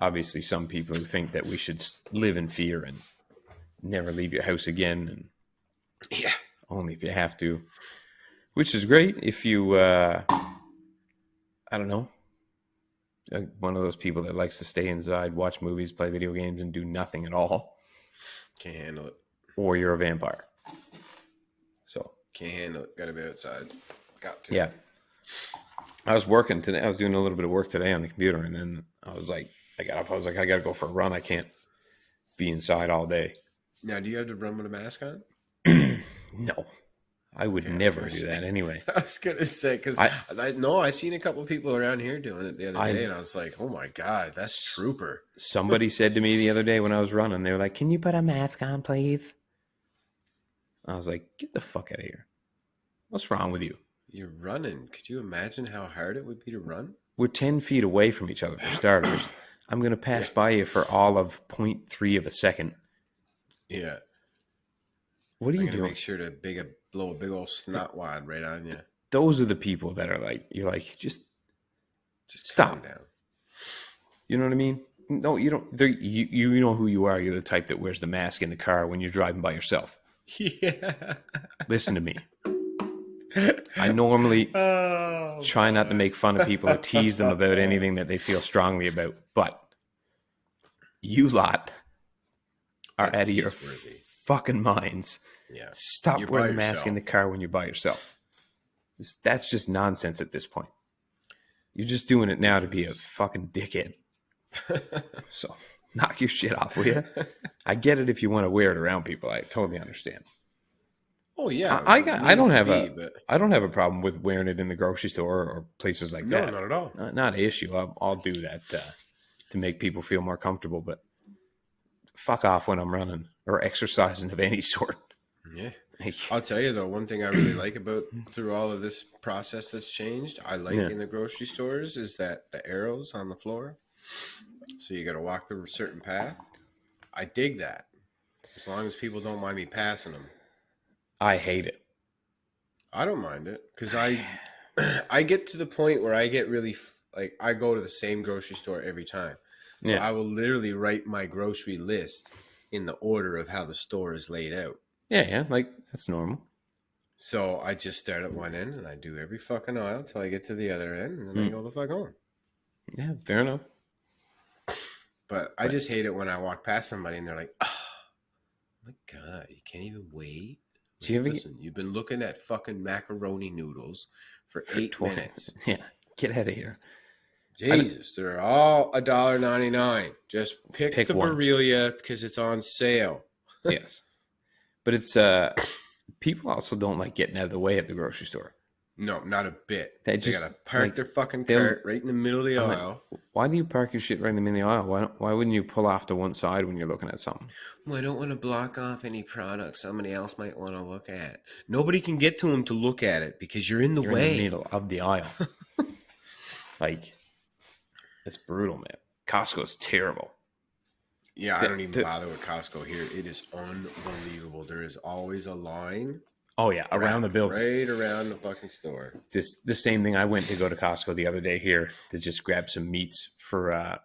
obviously some people who think that we should live in fear and never leave your house again, and only if you have to, which is great if you. I don't know. One of those people that likes to stay inside, watch movies, play video games, and do nothing at all. Can't handle it. or you're a vampire. So Can't handle it. Gotta be outside. Got to. yeah, I was working today. I was doing a little bit of work today on the computer, and then I was like, I got up. I was like, I got to go for a run. I can't be inside all day. Now, do you have to run with a mask on? No, I would Okay, I was never gonna do say. that anyway. I was gonna say because I seen a couple of people around here doing it the other day, and I was like, oh my god, that's trooper. Somebody said to me the other day when I was running, they were like, "Can you put a mask on, please?" I was like, "Get the fuck out of here! What's wrong with you?" You're running. Could you imagine how hard it would be to run? We're 10 feet away from each other for starters. I'm going to pass by you for all of 0.3 of a second. Yeah. What are I'm you gonna doing? make sure to blow a big old snot wad right on you. Those are the people that are like, you're like, just Calm stop. down. You know what I mean? No, you don't. You know who you are. You're the type that wears the mask in the car when you're driving by yourself. Yeah. Listen to me. I normally Oh, try not to make fun of people or tease them about anything that they feel strongly about, but you lot are That's out of your teaseworthy. fucking minds. Yeah. Stop You're wearing by the mask in the yourself. car when you're by yourself. That's just nonsense at this point. You're just doing it now to be a Ridiculous. fucking dickhead. So knock your shit off, will you? I get it if you want to wear it around people. I totally understand. Oh yeah, I needs don't to have be, a but I don't have a problem with wearing it in the grocery store or places like no, that. not at all. Not an issue. I'll do that to make people feel more comfortable. But fuck off when I'm running or exercising of any sort. Yeah. Like, I'll tell you though, one thing I really like about through all of this process that's changed, I like yeah, in the grocery stores is that the arrows on the floor. So you got to walk through a certain path. I dig that. As long as people don't mind me passing them. I hate it. I don't mind it because I get to the point where I get really like I go to the same grocery store every time. So Yeah, I will literally write my grocery list in the order of how the store is laid out. yeah. Like that's normal. So I just start at one end and I do every fucking aisle till I get to the other end and then I Mm. go the fuck home. Yeah, fair enough. But I But just hate it when I walk past somebody and they're like, oh my God, you can't even wait. do Like, you ever listen, you've been looking at fucking macaroni noodles for for 8 minutes. Yeah, get out of here. Jesus, they're all $1.99. Just pick Pick the one. Borrelia because it's on sale. Yes, but it's people also don't like getting out of the way at the grocery store. No, not a bit. They They just gotta park like their fucking they'll. cart right in the middle of the I'm like, aisle. why do you park your shit right in the aisle? Why wouldn't you pull off to one side when you're looking at something? Well, I don't want to block off any product somebody else might want to look at. Nobody can get to them to look at it because you're in the You're in the way. middle of the aisle. Like it's brutal, man. Costco's terrible. Yeah, I The- don't even the- bother with Costco here. It is unbelievable. There is always a line oh yeah, around the wrapped building. right around the fucking store. The same thing. I went to go to Costco the other day here to just grab some meats for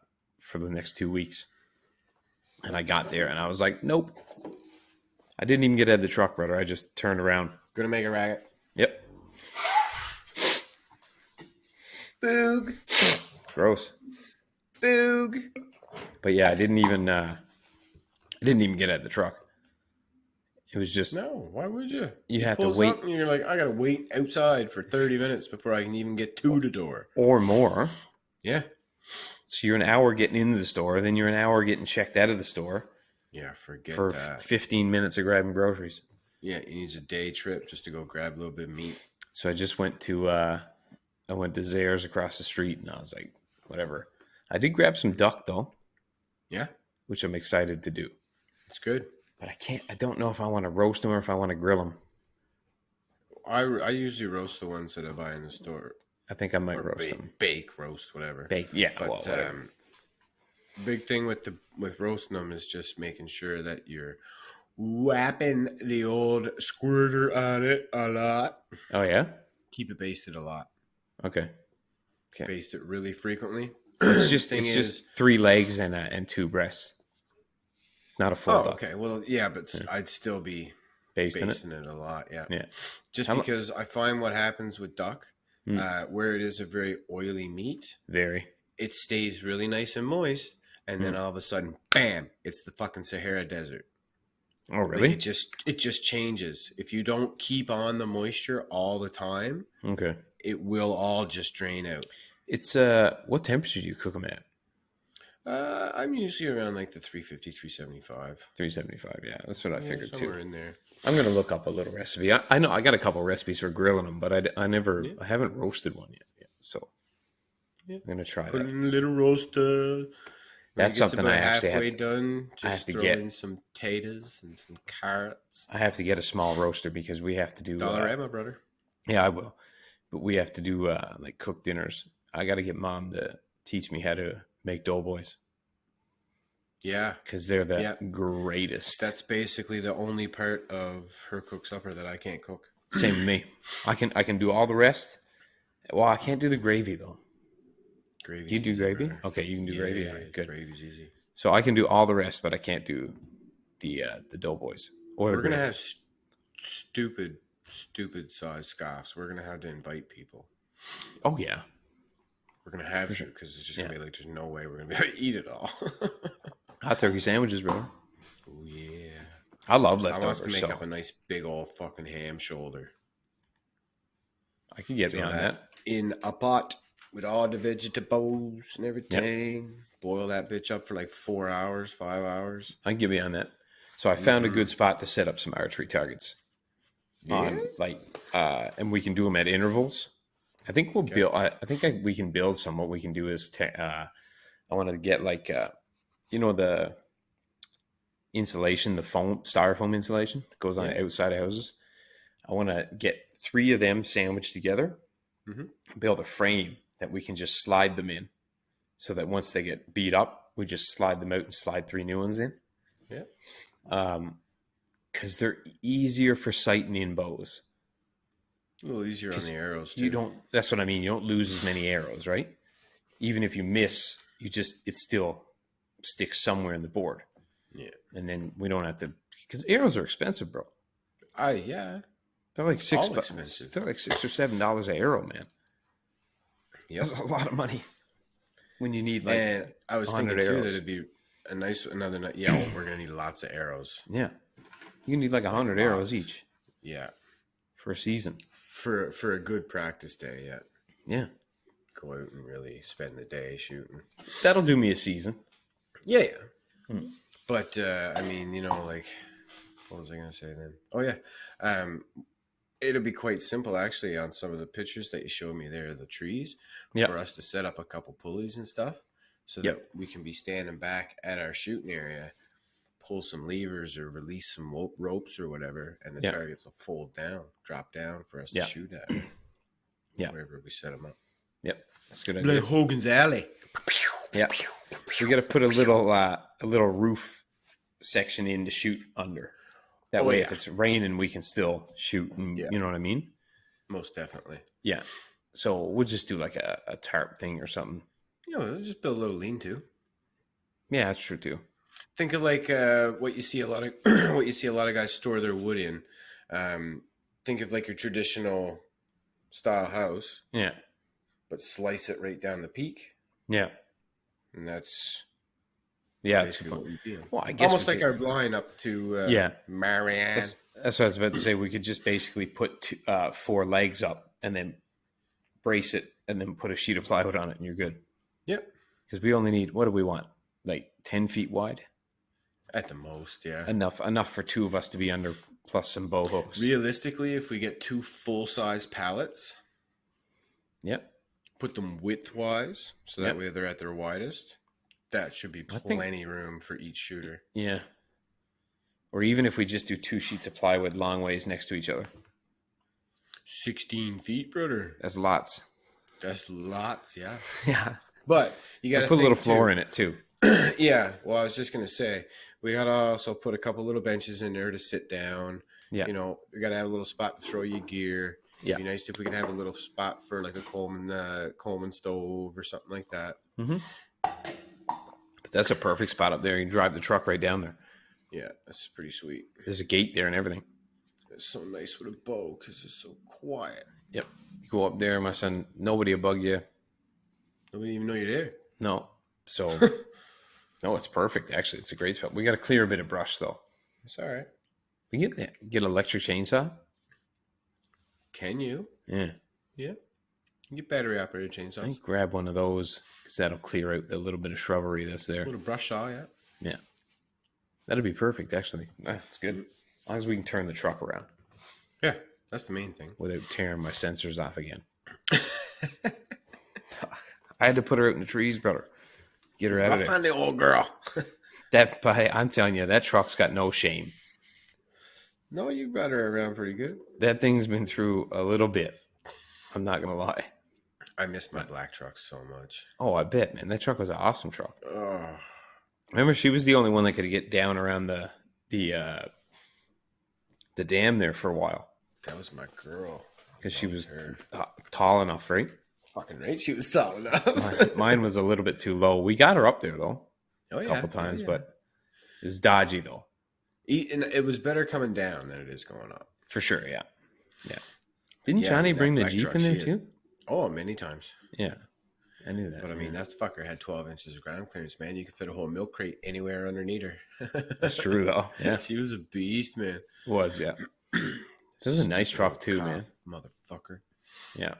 the next 2 weeks, and I got there and I was like, nope. I didn't even get out of the truck, brother. I just turned around. Gonna make a racket. Yep. Boog. Gross. Boog. But yeah, I didn't even get out of the truck. It was just No, why would you? you have to pulls wait up and you're like, I gotta wait outside for 30 minutes before I can even get to the door. or more. Yeah. So you're an hour getting into the store, then you're an hour getting checked out of the store Yeah, forget for that. 15 minutes of grabbing groceries. Yeah, he needs a day trip just to go grab a little bit of meat. So I just went to Zares across the street, and I was like, whatever. I did grab some duck though, Yeah, which I'm excited to do. it's good. But I don't know if I want to roast them or if I want to grill them. I usually roast the ones that I buy in the store. I think I might Or roast them. bake, roast, whatever. Bake, yeah. But Well, whatever. big thing with roasting them is just making sure that you're whapping the old squirter on it a lot. Oh yeah. Keep it basted a lot. Okay. Baste it really frequently. It's just 3 legs and 2 breasts. It's not a full Oh, duck. okay. Well, yeah, but I'd still be Basting basting it a lot. Yeah. Yeah. Just How mu- because I find what happens with duck, Hmm. where it is a very oily meat, Very. it stays really nice and moist, and then all of a sudden, bam! It's the fucking Sahara Desert. Oh, Like really? it just changes. If you don't keep on the moisture all the time, Okay. it will all just drain out. It's what temperature do you cook them at? I'm usually around like the 350, 375. 375. Yeah, that's what I Yeah, figured too. somewhere in there. I'm gonna look up a little recipe. I know I got a couple recipes for grilling them, but Yeah, I haven't roasted one yet. So yeah. I'm gonna try Put it that. in a little roaster. When it That's gets something about halfway done, I have just to throw in get. some potatoes and some carrots. I have to get a small roaster because we have to do. Dollarama, brother. Yeah, I will. But we have to do like cook dinners. I got to get mom to teach me how to make doughboys Yeah, because they're the yeah. greatest. That's basically the only part of her cook supper that I can't cook. Same with me. I can do all the rest. Well, I can't do the gravy though. Do you Gravy's do easy, gravy? brother. Okay, you can do gravy. All Yeah, right, good. gravy's easy. So I can do all the rest, but I can't do the doughboys or the We're gonna gravy. have stupid size scoffs. We're gonna have to invite people. Oh yeah, We're gonna have for to sure. because it's just Yeah, gonna be like there's no way we're gonna be able to eat it all. hot turkey sandwiches, bro. Oh yeah. I love I wants to leftovers, make up so a nice big old fucking ham shoulder. I can get Throw behind that that. in a pot with all the vegetables and Yep, everything. Boil that bitch up for like 4 hours, 5 hours. I can get behind that. So I found a Mm-hmm. good spot to set up some archery targets Yeah. on like, and we can do them at intervals. I think we'll Okay. build. I think we can build some. What we can do is, I want to get like, the insulation, the foam, styrofoam insulation that goes on Yeah. the outside of houses. I want to get three of them sandwiched together, Mm-hmm. build a frame that we can just slide them in, so that once they get beat up, we just slide them out and slide three new ones in. Yeah. Because they're easier for sighting in bows. A little easier on Because the arrows you too. don't. That's what I mean. You don't lose as many arrows, right? Even if you miss, it still sticks somewhere in the board, Yeah. and then we don't have to. Because arrows are expensive, bro. Yeah. They're like It's all expensive. They're like $6 or $7 an arrow, man. Yep. That's a lot of money when you need like And I was thinking 100 too that arrows. it'd be a nice another night. Yeah, well, we're gonna need lots of arrows. Yeah, you need like Like 100 arrows lots. each Yeah. for a season. For a good practice day, yeah. Yeah, Go out and really spend the day shooting. that'll do me a season. Yeah, yeah. Hmm. But I mean, like what was I gonna say then? Oh yeah. It'll be quite simple actually on some of the pictures that you showed me there, the trees, for Yep. us to set up a couple pulleys and stuff so that Yep. we can be standing back at our shooting area, pull some levers or release some ropes or whatever, and the Yep. targets will fold down, drop down for us to Yep. shoot at Yeah. wherever we set them up. Yep. That's a good Like idea. Hogan's Alley. Yeah. We got to put a little roof section in to shoot under. That Oh, way, yeah. if it's raining, we can still shoot. And, Yeah. You know what I mean? Most definitely. Yeah. So we'll just do like a tarp thing or something. Just build a little lean-to. Yeah, that's true too. Think of like what you see a lot of what you see a lot of guys store their wood in. Think of like your traditional style house, Yeah. but slice it right down the peak, Yeah. and that's Yeah. That's basically fun. what we do. Well, I guess Almost we like could- our blind up to Yeah. Marianne. That's what I was about to say. We could just basically put four legs up and then brace it and then put a sheet of plywood on it and you're good. Yep, Because we only need, what do we want? Like 10 feet wide? at the most, yeah. Enough for two of us to be under, plus some bow hooks. Realistically, if we get two full-size pallets, Yep. put them width-wise, so that Yep. way they're at their widest, that should be I think- plenty room for each shooter. Yeah. Or even if we just do two sheets of plywood long ways next to each other. 16 feet, brother. That's lots. That's lots, yeah. Yeah. But you got to Put a little think, floor too. in it too. Yeah, well, I was just gonna say we gotta also put a couple little benches in there to sit down. Yeah. We gotta have a little spot to throw your gear. Yeah. It'd be nice if we could have a little spot for like a Coleman stove or something like that. But that's a perfect spot up there. You can drive the truck right down there. Yeah, that's pretty sweet. There's a gate there and everything. It's so nice with a bow because it's so quiet. Yep. You go up there, my son, nobody will bug you. Nobody even know you're there. No. So, no, it's perfect. Actually, it's a great spot. We got to clear a bit of brush, though. It's all right. You get that. Get an electric chainsaw. Can you? Yeah. Yeah. You get battery operated I chainsaws. think grab one of those because that'll clear out the little bit of shrubbery that's A there. little brush saw, yeah. Yeah. That'd be perfect, actually. That's good. As long as we can turn the truck around Yeah, that's the main thing. without tearing my sensors off again. I had to put her out in the trees, brother. Get her out of Rough there. on the old girl. I'm telling you, that truck's got no shame. No, you got her around pretty good. That thing's been through a little bit. I'm not gonna lie. I miss my black truck so much. Oh, I bet, man. That truck was an awesome truck. Oh, Remember, she was the only one that could get down around the dam there for a while that was my girl. because she was her. tall enough, right? Fucking right, she was tall enough. Mine was a little bit too low. We got her up there though, Oh, a yeah. couple times, Oh, yeah. but it was dodgy though, And it was better coming down than it is going up. for sure. Yeah, yeah. Didn't Yeah, Johnny that bring the black Jeep truck, in there she had- too? Oh, many times. Yeah, I knew that. But I mean, yeah. that fucker had 12 inches of ground clearance, man. You could fit a whole milk crate anywhere underneath her. That's true though. Yeah, She was a beast, man. it was. Yeah, this is a nice truck too, Cop, man. Motherfucker. Yeah,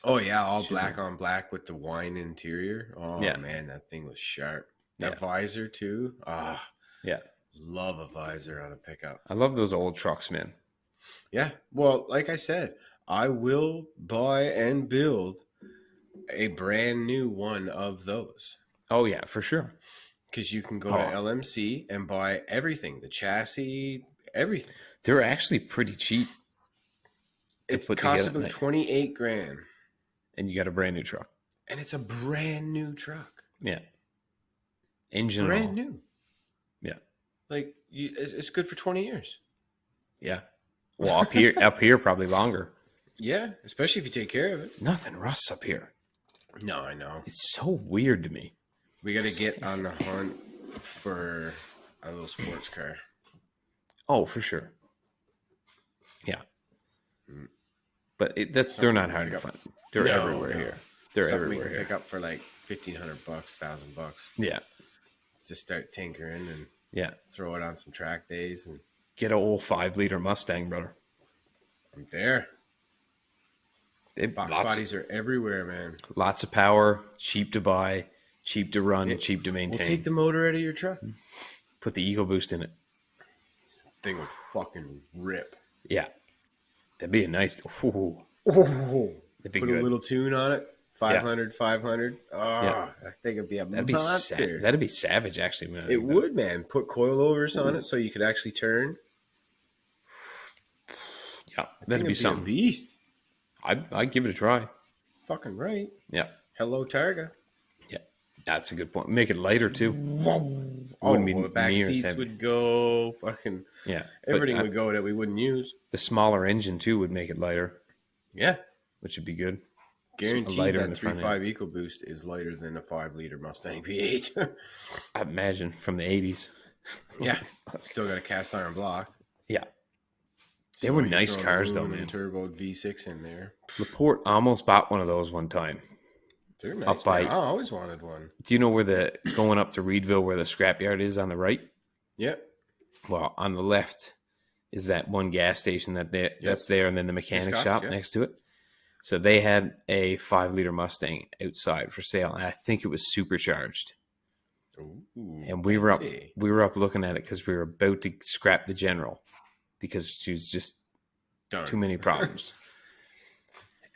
Oh, yeah. All Shit. black on black with the wine interior. Oh, Yeah. man. That thing was sharp. That Yeah. visor, too. Ah, yeah. love a visor on a pickup. I love those old trucks, man. Yeah. Well, like I said, I will buy and build a brand new one of those. Oh yeah, for sure. Because you can go to Oh. LMC and buy everything, the chassis, everything. They're actually pretty cheap, It put costs together, about like- 28 grand. and you got a brand new truck. And it's a brand new truck. Yeah, engine and all. Brand new. Yeah, Like, it's good for 20 years. yeah. Well, up here, probably longer. Yeah, especially if you take care of it. Nothing rusts up here. No, I know. It's so weird to me. We got to get on the hunt for a little sports car. Oh, for sure. Yeah, Mm. but they're not hard to find. They're No, everywhere no. here. They're Something we everywhere can pick here. up for like $1,500, $1,000. Yeah, Just start tinkering and yeah. throw it on some track days, and Get an old 5-liter Mustang, brother. I'm there. Box Lots, bodies are everywhere, man. lots of power, cheap to buy, cheap to run, cheap to maintain. We'll take the motor out of your truck. Put the EcoBoost in it. Thing would fucking rip. Yeah, that'd be a nice. Ooh, Oh, that'd be put good. a little tune on it. 500, 500. Oh, Yeah. I think it'd be a That'd be monster. that'd be savage, actually. When I It think about would, man. Put coilovers on it so you could actually turn. Yeah, I think that'd be it'd something. A beast. I'd give it a try. Fucking right. Yeah, Hello, Targa. yeah, that's a good point. Make it lighter too. Oh, Wouldn't be well, the back near as seats heavy. would go. Fucking Yeah, but, everything would go that we wouldn't use. the smaller engine too would make it lighter, Yeah, which would be good. guaranteed lighter in that the front 3.5 EcoBoost is lighter than a 5-liter Mustang V8. I imagine from the 80s. Yeah, still got a cast iron block. Yeah, They So were you nice throw an cars, though, aluminum man. Turbo V6 in there. Laporte almost bought one of those one time. They're nice. Up by- man. I always wanted one. Do you know where going up to Reedville where the scrapyard is on the right? Yep. Well, on the left is that one gas station that's there, and then the mechanic Scott's, shop yeah. next to it. So they had a 5-liter Mustang outside for sale, and I think it was supercharged. Ooh, And we were fancy. up looking at it because we were about to scrap the General because she was just Done. too many problems.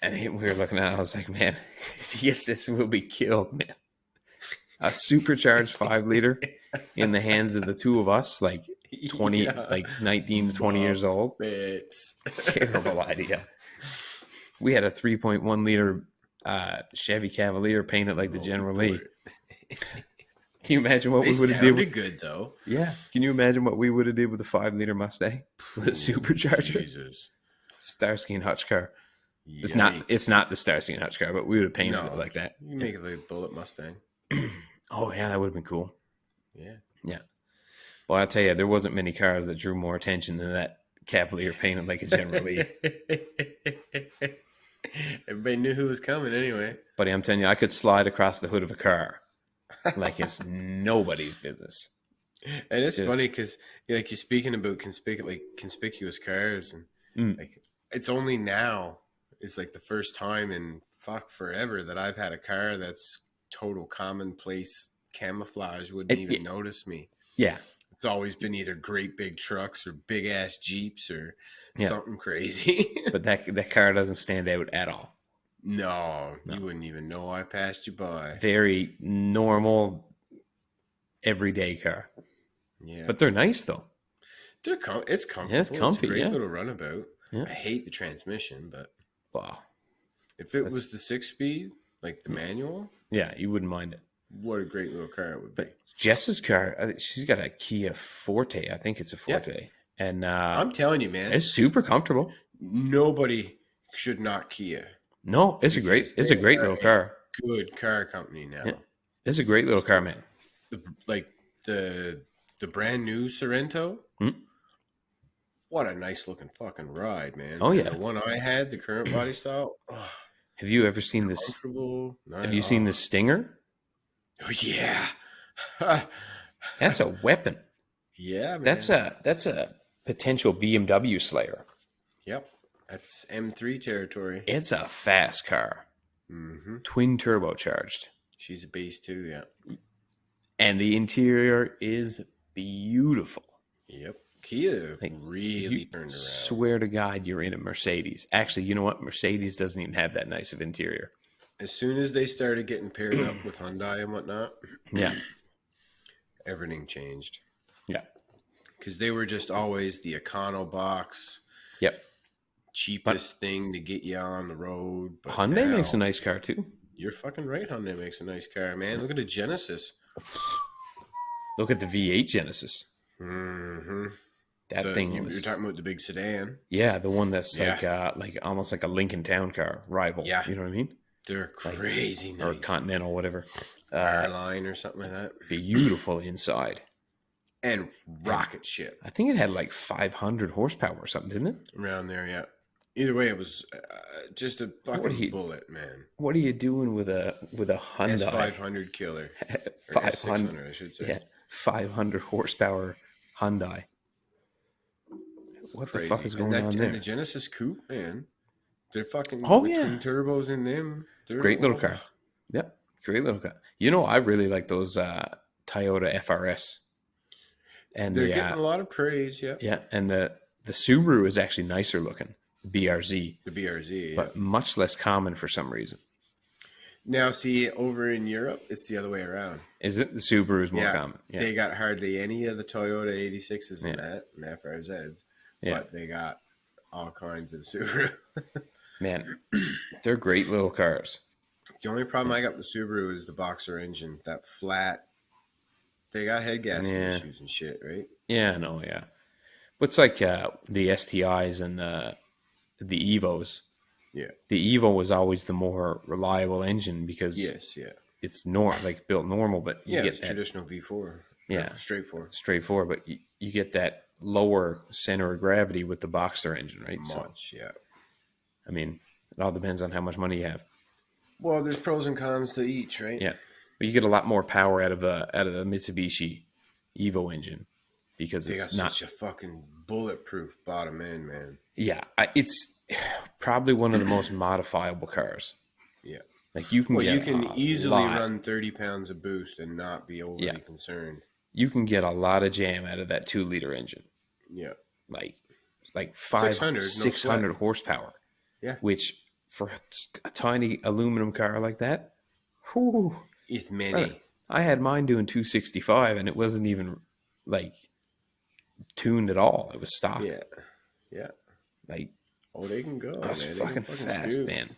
And we were looking at it, I was like, man, if he gets this, we'll be killed, man. A supercharged 5-liter in the hands of the two of us, like 20, Yeah. like 19 to 20 years old. Bits. Terrible idea. We had a 3.1 liter Chevy Cavalier painted like the General Lee. Can you imagine what They we would have did? sounded With, good though. yeah. Can you imagine what we would have did with a 5-liter Mustang with a supercharger? Jesus. Starsky and Hutch car. It's not the Starsky and Hutch car, but we would have painted it like that. You make it like a Bullet Mustang. Oh yeah, that would have been cool. Yeah. Yeah. Well, I'll tell you, there wasn't many cars that drew more attention than that Cavalier painted like a General Lee. Everybody knew who was coming anyway. Buddy, I'm telling you, I could slide across the hood of a car like it's nobody's business. And it's Just funny because like you're speaking about conspicuous cars, and mm. like it's only now is like the first time in fuck forever that I've had a car that's total commonplace camouflage wouldn't it, even it- notice me. yeah, It's always been either great big trucks or big ass Jeeps or yeah. something crazy. But that car doesn't stand out at all. No, No, you wouldn't even know I passed you by. very normal, everyday car. Yeah. But they're nice though. It's Yeah, it's comfortable. It's a comfy. great Yeah, little runabout. yeah. I hate the transmission, but Wow, if it was that's the 6 speed, like the yeah, manual, yeah. You wouldn't mind it. what a great little car it would be. But Jess's car, she's got a Kia Forte. I think it's a Yeah, Forte, and I'm telling you, man, it's super comfortable. nobody should not Kia No, because it's they a great are little a car. good car company Yeah, now. it's a great little car, So man. like the brand new Sorrento, Mm. what a nice looking fucking ride, man. Oh And the yeah. one I had, the current body style, oh, Have you ever seen this? comfortable. Have Nice. you seen the Stinger? Oh yeah. That's a weapon. Yeah, man. That's a potential BMW slayer. Yep. That's M3 territory. It's a fast car, Mm-hmm. twin turbocharged, She's a beast too, yeah. and the interior is beautiful. Yep. Kia Like you really turned around. swear to God, you're in a Mercedes. Actually, you know what? Mercedes doesn't even have that nice of interior. As soon as they started getting paired up with Hyundai and whatnot, Yeah, everything changed. yeah, Because they were just always the econo box, yep. But cheapest thing to get you on the road. But Hyundai makes a now, nice car too. you're fucking right. Hyundai makes a nice car, man. Look at the Genesis. Look at the V8 Genesis. Mm-hmm. That thing You're was, talking about the big sedan. yeah, the one that's Yeah. like almost like a Lincoln Town Car rival. Yeah. You know what I mean? They're Like, crazy or nice. Continental, whatever. Airline or something like that. Beautiful inside. And rocket ship I think it had like 500 horsepower or something, didn't it? around there, yeah. Either way, it was just a What are fucking you- bullet, man. What are you doing with a Hyundai? S500 killer. Or 500, S600, I should say. yeah, 500 horsepower Hyundai. What the fuck is going on And there? the Genesis Coupe, man. They're fucking Oh, with yeah. twin turbos in them. Great little car. Yep, great little car. You know, I really like those Toyota FRS. And They're getting a lot of praise, yeah. yeah, and the Subaru is actually nicer looking, BRZ, The BRZ, yeah. but much less common for some reason. Now, see, over in Europe, it's the other way around. Is it? The Subaru is more common. Yeah, They got hardly any of the Toyota 86s and Yeah. that, and FRZs, yeah. but they got all kinds of Subaru. Man, they're great little cars. The only problem I got with Subaru is the boxer engine, that flat. They got head gasket Yeah. issues and shit, right? Yeah, no, yeah. But it's like the STIs and the Evos. Yeah. The Evo was always the more reliable engine because Yes, yeah. it's like built normal, but you Yeah, get it's that traditional V4. Yeah. Straight four. straightforward, but you get that lower center of gravity with the Boxer engine, right? So, Much, yeah. I mean, it all depends on how much money you have. Well, there's pros and cons to each, right? Yeah, but you get a lot more power out of the Mitsubishi Evo engine because They got it's not. such a fucking bulletproof bottom end, man. Yeah, it's probably one of the most modifiable cars. Yeah. Like you can Well, get you can a easily lot. run 30 pounds of boost and not be overly Yeah. concerned. You can get a lot of jam out of that 2-liter engine, Yeah. like 600, no 600 sweat. horsepower. Yeah. Which for a tiny aluminum car like that, whew, It's many. brother, I had mine doing 265 and it wasn't even like tuned at all. It was stock. Yeah. Yeah. Like Oh, they can go, that's man. They fucking can fast, scoot. man.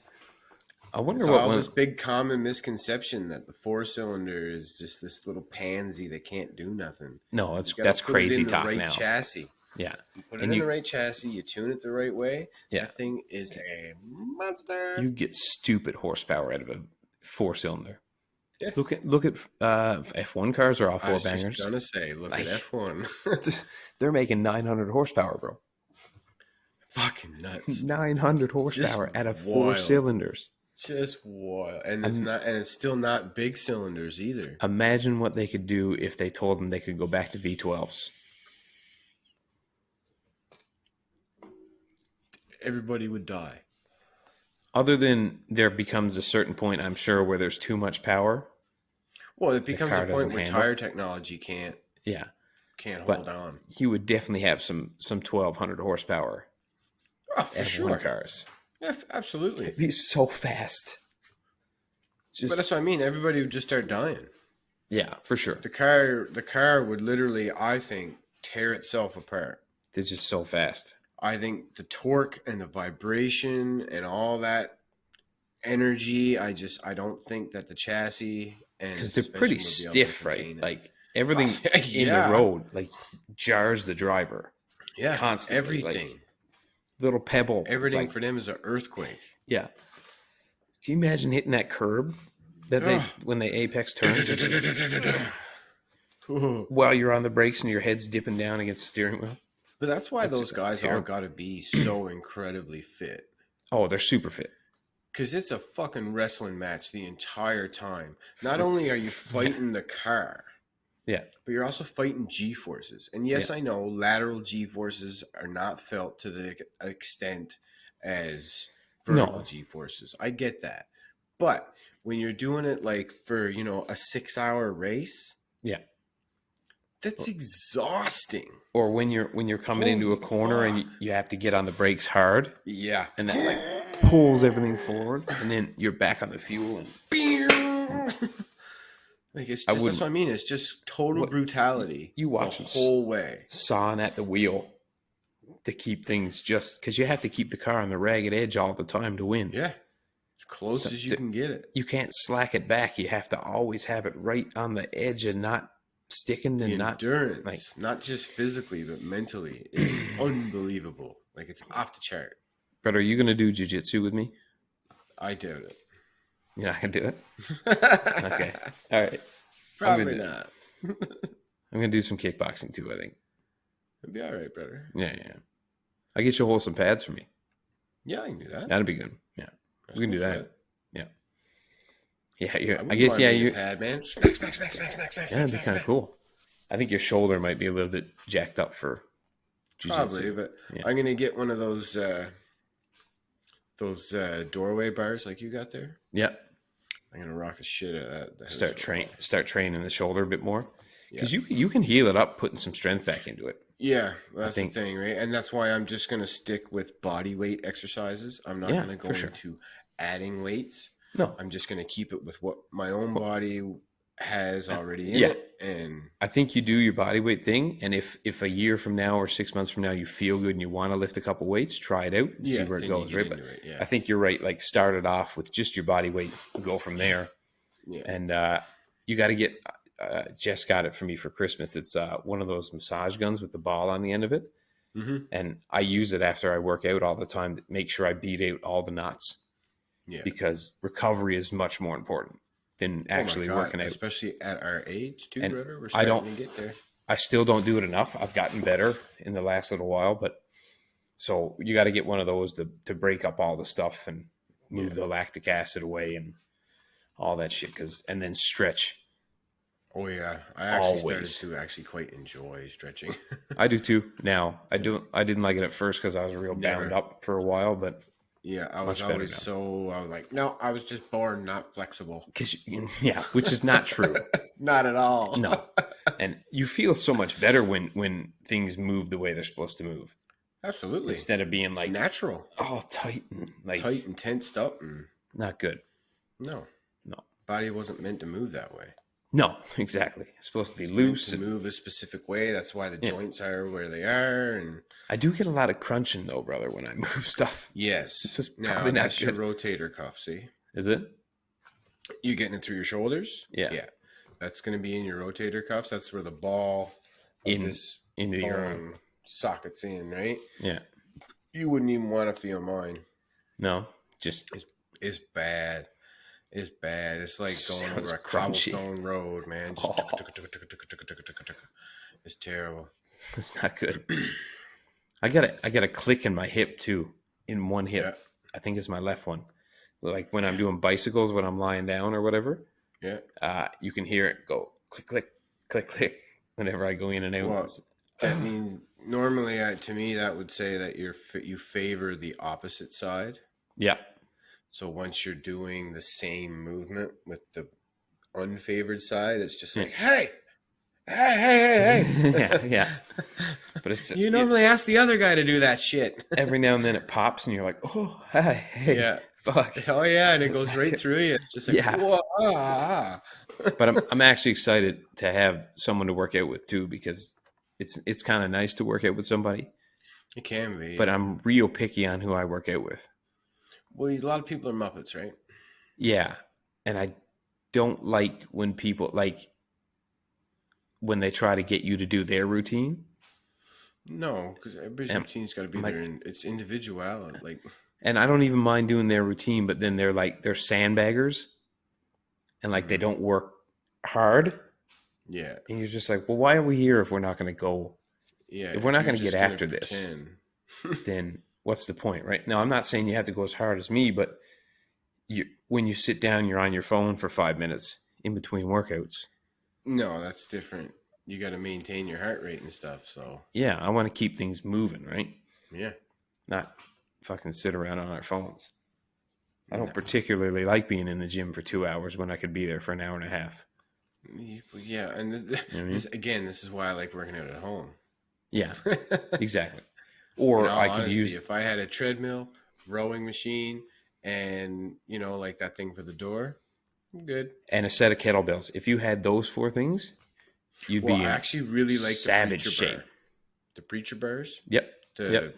I wonder It's what all one. this big common misconception that the 4-cylinder is just this little pansy that can't do nothing. No, You that's gotta put it crazy in the talk right now. chassis. Yeah, You put And it in you- the right chassis, you tune it the right way. Yeah. That thing is a monster. you get stupid horsepower out of a 4-cylinder. Yeah. Look at F1 cars are all I four was bangers. just gonna say, look Like- at F1. They're making 900 horsepower, bro. Fucking nuts. 900 horsepower out of 4 wild. cylinders. Just wild. And it's I'm, not, and it's still not big cylinders either. imagine what they could do if they told them they could go back to V12s. Everybody would die. Other than there becomes a certain point, I'm sure, where there's too much power Well, it the becomes a car point doesn't where handle. tire technology Yeah, can't hold but on. you would definitely have some 1200 horsepower Oh, for F1 sure. cars. Yeah, absolutely. It'd be so fast. But Just that's what I mean. Everybody would just start dying. yeah, for sure. The car would literally, I think, tear itself apart. They're just so fast I think the torque and the vibration and all that energy, I don't think that the chassis and because they're pretty suspension would be able to stiff, right? contain it. Like everything in the Yeah, road, like jars the driver yeah, constantly. everything, Like little pebble. It's everything like for them is an earthquake. yeah. Can you imagine hitting that curb that they Ugh. when they apex turn while you're on the brakes and your head's dipping down against the steering wheel? But that's why That's those guys all terrible. got to be so incredibly fit. Oh, they're super fit. Because it's a fucking wrestling match the entire time. Not only are you fighting the car, Yeah. but you're also fighting G-forces. And yes, Yeah. I know lateral G-forces are not felt to the extent as vertical No. G-forces. I get that. But when you're doing it like for, a 6-hour race, Yeah. that's exhausting. Or when you're coming into a Holy corner and fuck. you have to get on the brakes hard Yeah. and that like pulls everything forward and then you're back on the fuel and Like it's I just that's wouldn't what I mean. It's just total what brutality you the watch them whole way. sawing at the wheel to keep things just because you have to keep the car on the ragged edge all the time to win. Yeah, as close So as you can get it. you can't slack it back. You have to always have it right on the edge and not sticking The and not endurance, like not just physically but mentally, is unbelievable. Like it's off the chart. but are you gonna do jiu-jitsu with me? I doubt it. Yeah, I can do it. Okay. All right. Probably not. I'm gonna do some kickboxing too, I think. It'd be all right, brother. Yeah. I get you hold some pads for me. Yeah, I can do that. That'd be good. Yeah. That's We can no do that. sweat. Yeah, I I wouldn't guess mind yeah, being a you pad man. Smack, smack, smack, smack, smack, smack, yeah, that'd be smack, kind of smack. cool. I think your shoulder might be a little bit jacked up for Probably, jiu-jitsu. but Yeah. I'm gonna get one of those doorway bars like you got there. Yeah. I'm gonna rock the shit out of that. Start training the shoulder a bit more. Because Yeah. you can heal it up putting some strength back into it. Yeah, that's think- the thing, right? And that's why I'm just gonna stick with body weight exercises. I'm not Yeah, gonna go for sure. into adding weights. No. I'm just gonna keep it with what my own body has already in yeah. it. And I think you do your body weight thing, and if a year from now or 6 months from now you feel good and you want to lift a couple weights, try it out and see where it then goes. you Right, get but into it. Yeah, I think you're right. Like start it off with just your body weight, go from there, yeah. and you got to get. Jess got it for me for Christmas. It's one of those massage guns with the ball on the end of it, Mm-hmm. and I use it after I work out all the time to make sure I beat out all the knots. Yeah. Because recovery is much more important than actually working out. especially at our age, too, And brother. We're I starting don't- to get there. I still don't do it enough. I've gotten better in the last little while, but so you got to get one of those to break up all the stuff and move the lactic acid away and all that shit. And then stretch. Oh yeah, I actually Always. started to actually quite enjoy stretching. I do too now. I didn't like it at first because I was real Never. bound up for a while, but Yeah, I was Much better always now. I was like, no, I was just born not flexible. yeah, which is not true. Not at all. No, and you feel so much better when things move the way they're supposed to move Absolutely. instead of being It's like natural, all tight and like tight and tensed up, and not good. no, No. body wasn't meant to move that way. No, exactly. It's supposed to be Meant loose. to And move a specific way. That's why the Yeah. joints are where they are, and I do get a lot of crunching though, brother, when I move stuff. yes, It's now probably not that's your good. rotator cuff. See, Is it? you getting it through your shoulders. Yeah. That's going to be in your rotator cuffs. That's where the ball of In- this Into your bone sockets in, right? yeah. You wouldn't even want to feel mine. No, just It's bad. It's bad. It's like going Sounds over a crunchy. cobblestone road, man. Just Oh. It's terrible. it's not good. I got a click in my hip too, in one hip. Yeah. I think it's my left one. like when I'm doing bicycles, when I'm lying down or whatever, Yeah. you can hear it go click, click, click, click whenever I go in and out. Well, that means normally, to me, that would say that you favor the opposite side. Yeah. So once you're doing the same movement with the unfavored side, it's just Yeah. like, hey, hey. Yeah. Yeah. But it's You normally ask the other guy to do that shit. every now and then it pops and you're like, oh, hey, Yeah. fuck. Oh yeah, and it goes right through you. It's just like, Yeah. whoa, ah. But I'm actually excited to have someone to work out with too, because it's kind of nice to work out with somebody. It can be. But Yeah. I'm real picky on who I work out with. Well, a lot of people are Muppets, right? Yeah. And I don't like when people like when they try to get you to do their routine. No, because everybody's And routine's got to be I'm there, like, and it's individuality. Like, and I don't even mind doing their routine, but then they're like they're sandbaggers and like they mhm. don't work hard. Yeah, And you're just like, well, why are we here if we're not going to go? yeah. If we're If not you're going to get just gonna after this, pretend, then what's the point, right? Now, I'm not saying you have to go as hard as me, but when you sit down, you're on your phone for 5 minutes in between workouts. no, that's different. You got to maintain your heart rate and stuff. So Yeah, I want to keep things moving, right? yeah, Not fucking sit around on our phones. I no, don't particularly like being in the gym for 2 hours when I could be there for an hour and a half. yeah. And You know what I this mean? again, this is why I like working out at home. Yeah, exactly. In Or all I could honesty, use if I had a treadmill, rowing machine, and like that thing for the door, I'm good. and a set of kettlebells. If you had those four things, you'd Well, be I in actually really like the savage preacher shape. bar. The preacher bars, Yep. the Yep.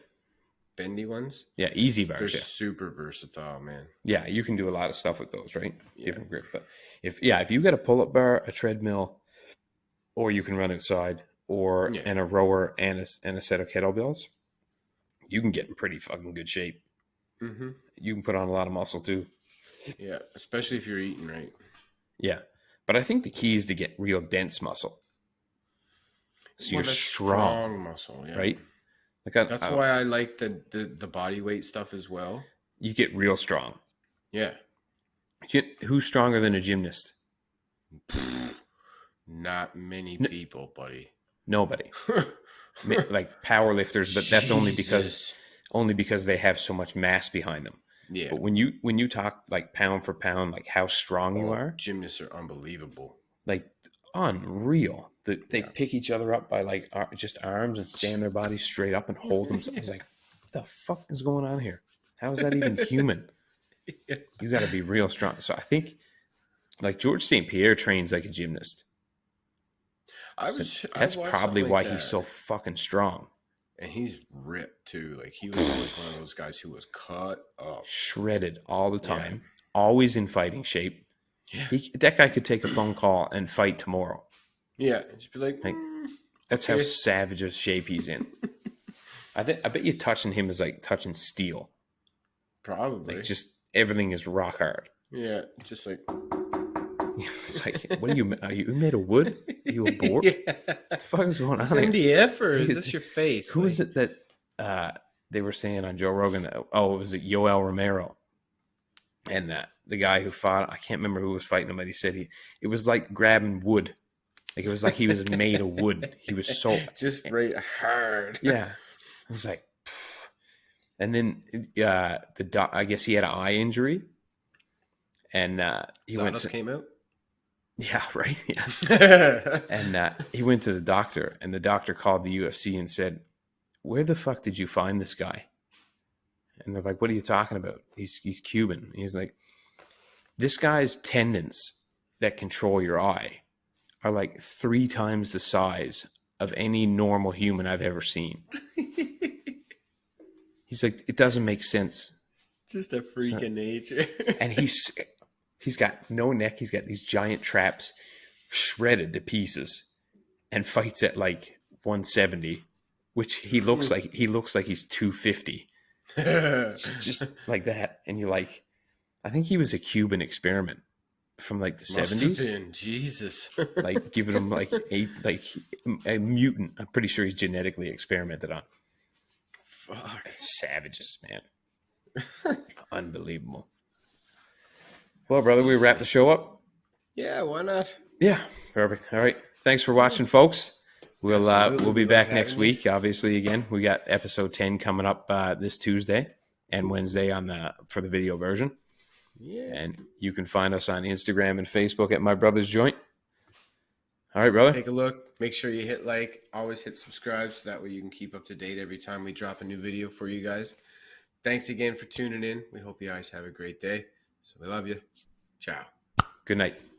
bendy ones, Yeah. Easy they're bars. Yeah. super versatile, man. Yeah. You can do a lot of stuff with those, right? Yeah. Different grip. But if you got a pull up bar, a treadmill, or you can run outside, or Yeah. and a rower and a set of kettlebells, you can get in pretty fucking good shape. Mm-hmm. You can put on a lot of muscle too. Yeah. Especially if you're eating right. Yeah. But I think the key is to get real dense muscle. So Well, you're that's strong, strong muscle. Yeah. right? Like That's why I like the body weight stuff as well. you get real strong. Yeah. Who's stronger than a gymnast? Not many N- people, buddy. Nobody. Like power lifters, but that's Jesus. only because they have so much mass behind them. Yeah. But when you talk like pound for pound, like how strong you Oh, are, gymnasts are unbelievable. like unreal. They Yeah. pick each other up by like just arms and stand their bodies straight up and hold them. I was like, what the fuck is going on here? How is that even human? Yeah. You got to be real strong. So I think like George St. Pierre trains like a gymnast. So I've that's watched probably something like why that, he's so fucking strong. and he's ripped too. Like he was always one of those guys who was cut up. Shredded all the Yeah. time, always in fighting shape. Yeah. That guy could take a phone call and fight tomorrow. Yeah. Just be like, Like that's how okay. savage of shape he's in. I bet you touching him is like touching steel. Probably. Like just everything is rock hard. Yeah. Just like. It's like, what are you made of wood? Are you a board? Yeah. What the fuck is going Is on this here? MDF or is this your face? Who is it that they were saying on Joe Rogan? Oh, it was Yoel Romero. And the guy who fought, I can't remember who was fighting him, but he said it was like grabbing wood. Like it was like he was made of wood. He was so just right hard. yeah. It was like, and then I guess he had an eye injury, and he went to came out. yeah right yeah, and he went to the doctor, and the doctor called the UFC and said, "Where the fuck did you find this guy?" And they're like, "What are you talking about? He's Cuban." And he's like, "This guy's tendons that control your eye are like 3 times the size of any normal human I've ever seen." He's like, "It doesn't make sense." Just a freak of nature. And he's got no neck. He's got these giant traps shredded to pieces, and fights at like 170, which he looks like he's 250. Just like that. And you're like, I think he was a Cuban experiment from like the Must have 70s. been. Jesus. Like giving him like a mutant. I'm pretty sure he's genetically experimented on. Fuck. Savages, man. Unbelievable. Well, That's all brother, you we wrap the say. show up. Yeah, why not? Yeah, perfect. All right. Thanks for Yeah, watching, folks. absolutely. We'll be We love back next having you. week. Obviously, again, we got episode 10 coming up this Tuesday and Wednesday on the for the video version. Yeah. And you can find us on Instagram and Facebook at My Brother's Joint. All right, brother. Take a look. Make sure you hit like. Always hit subscribe so that way you can keep up to date every time we drop a new video for you guys. Thanks again for tuning in. We hope you guys have a great day. So we love you. Ciao. Good night.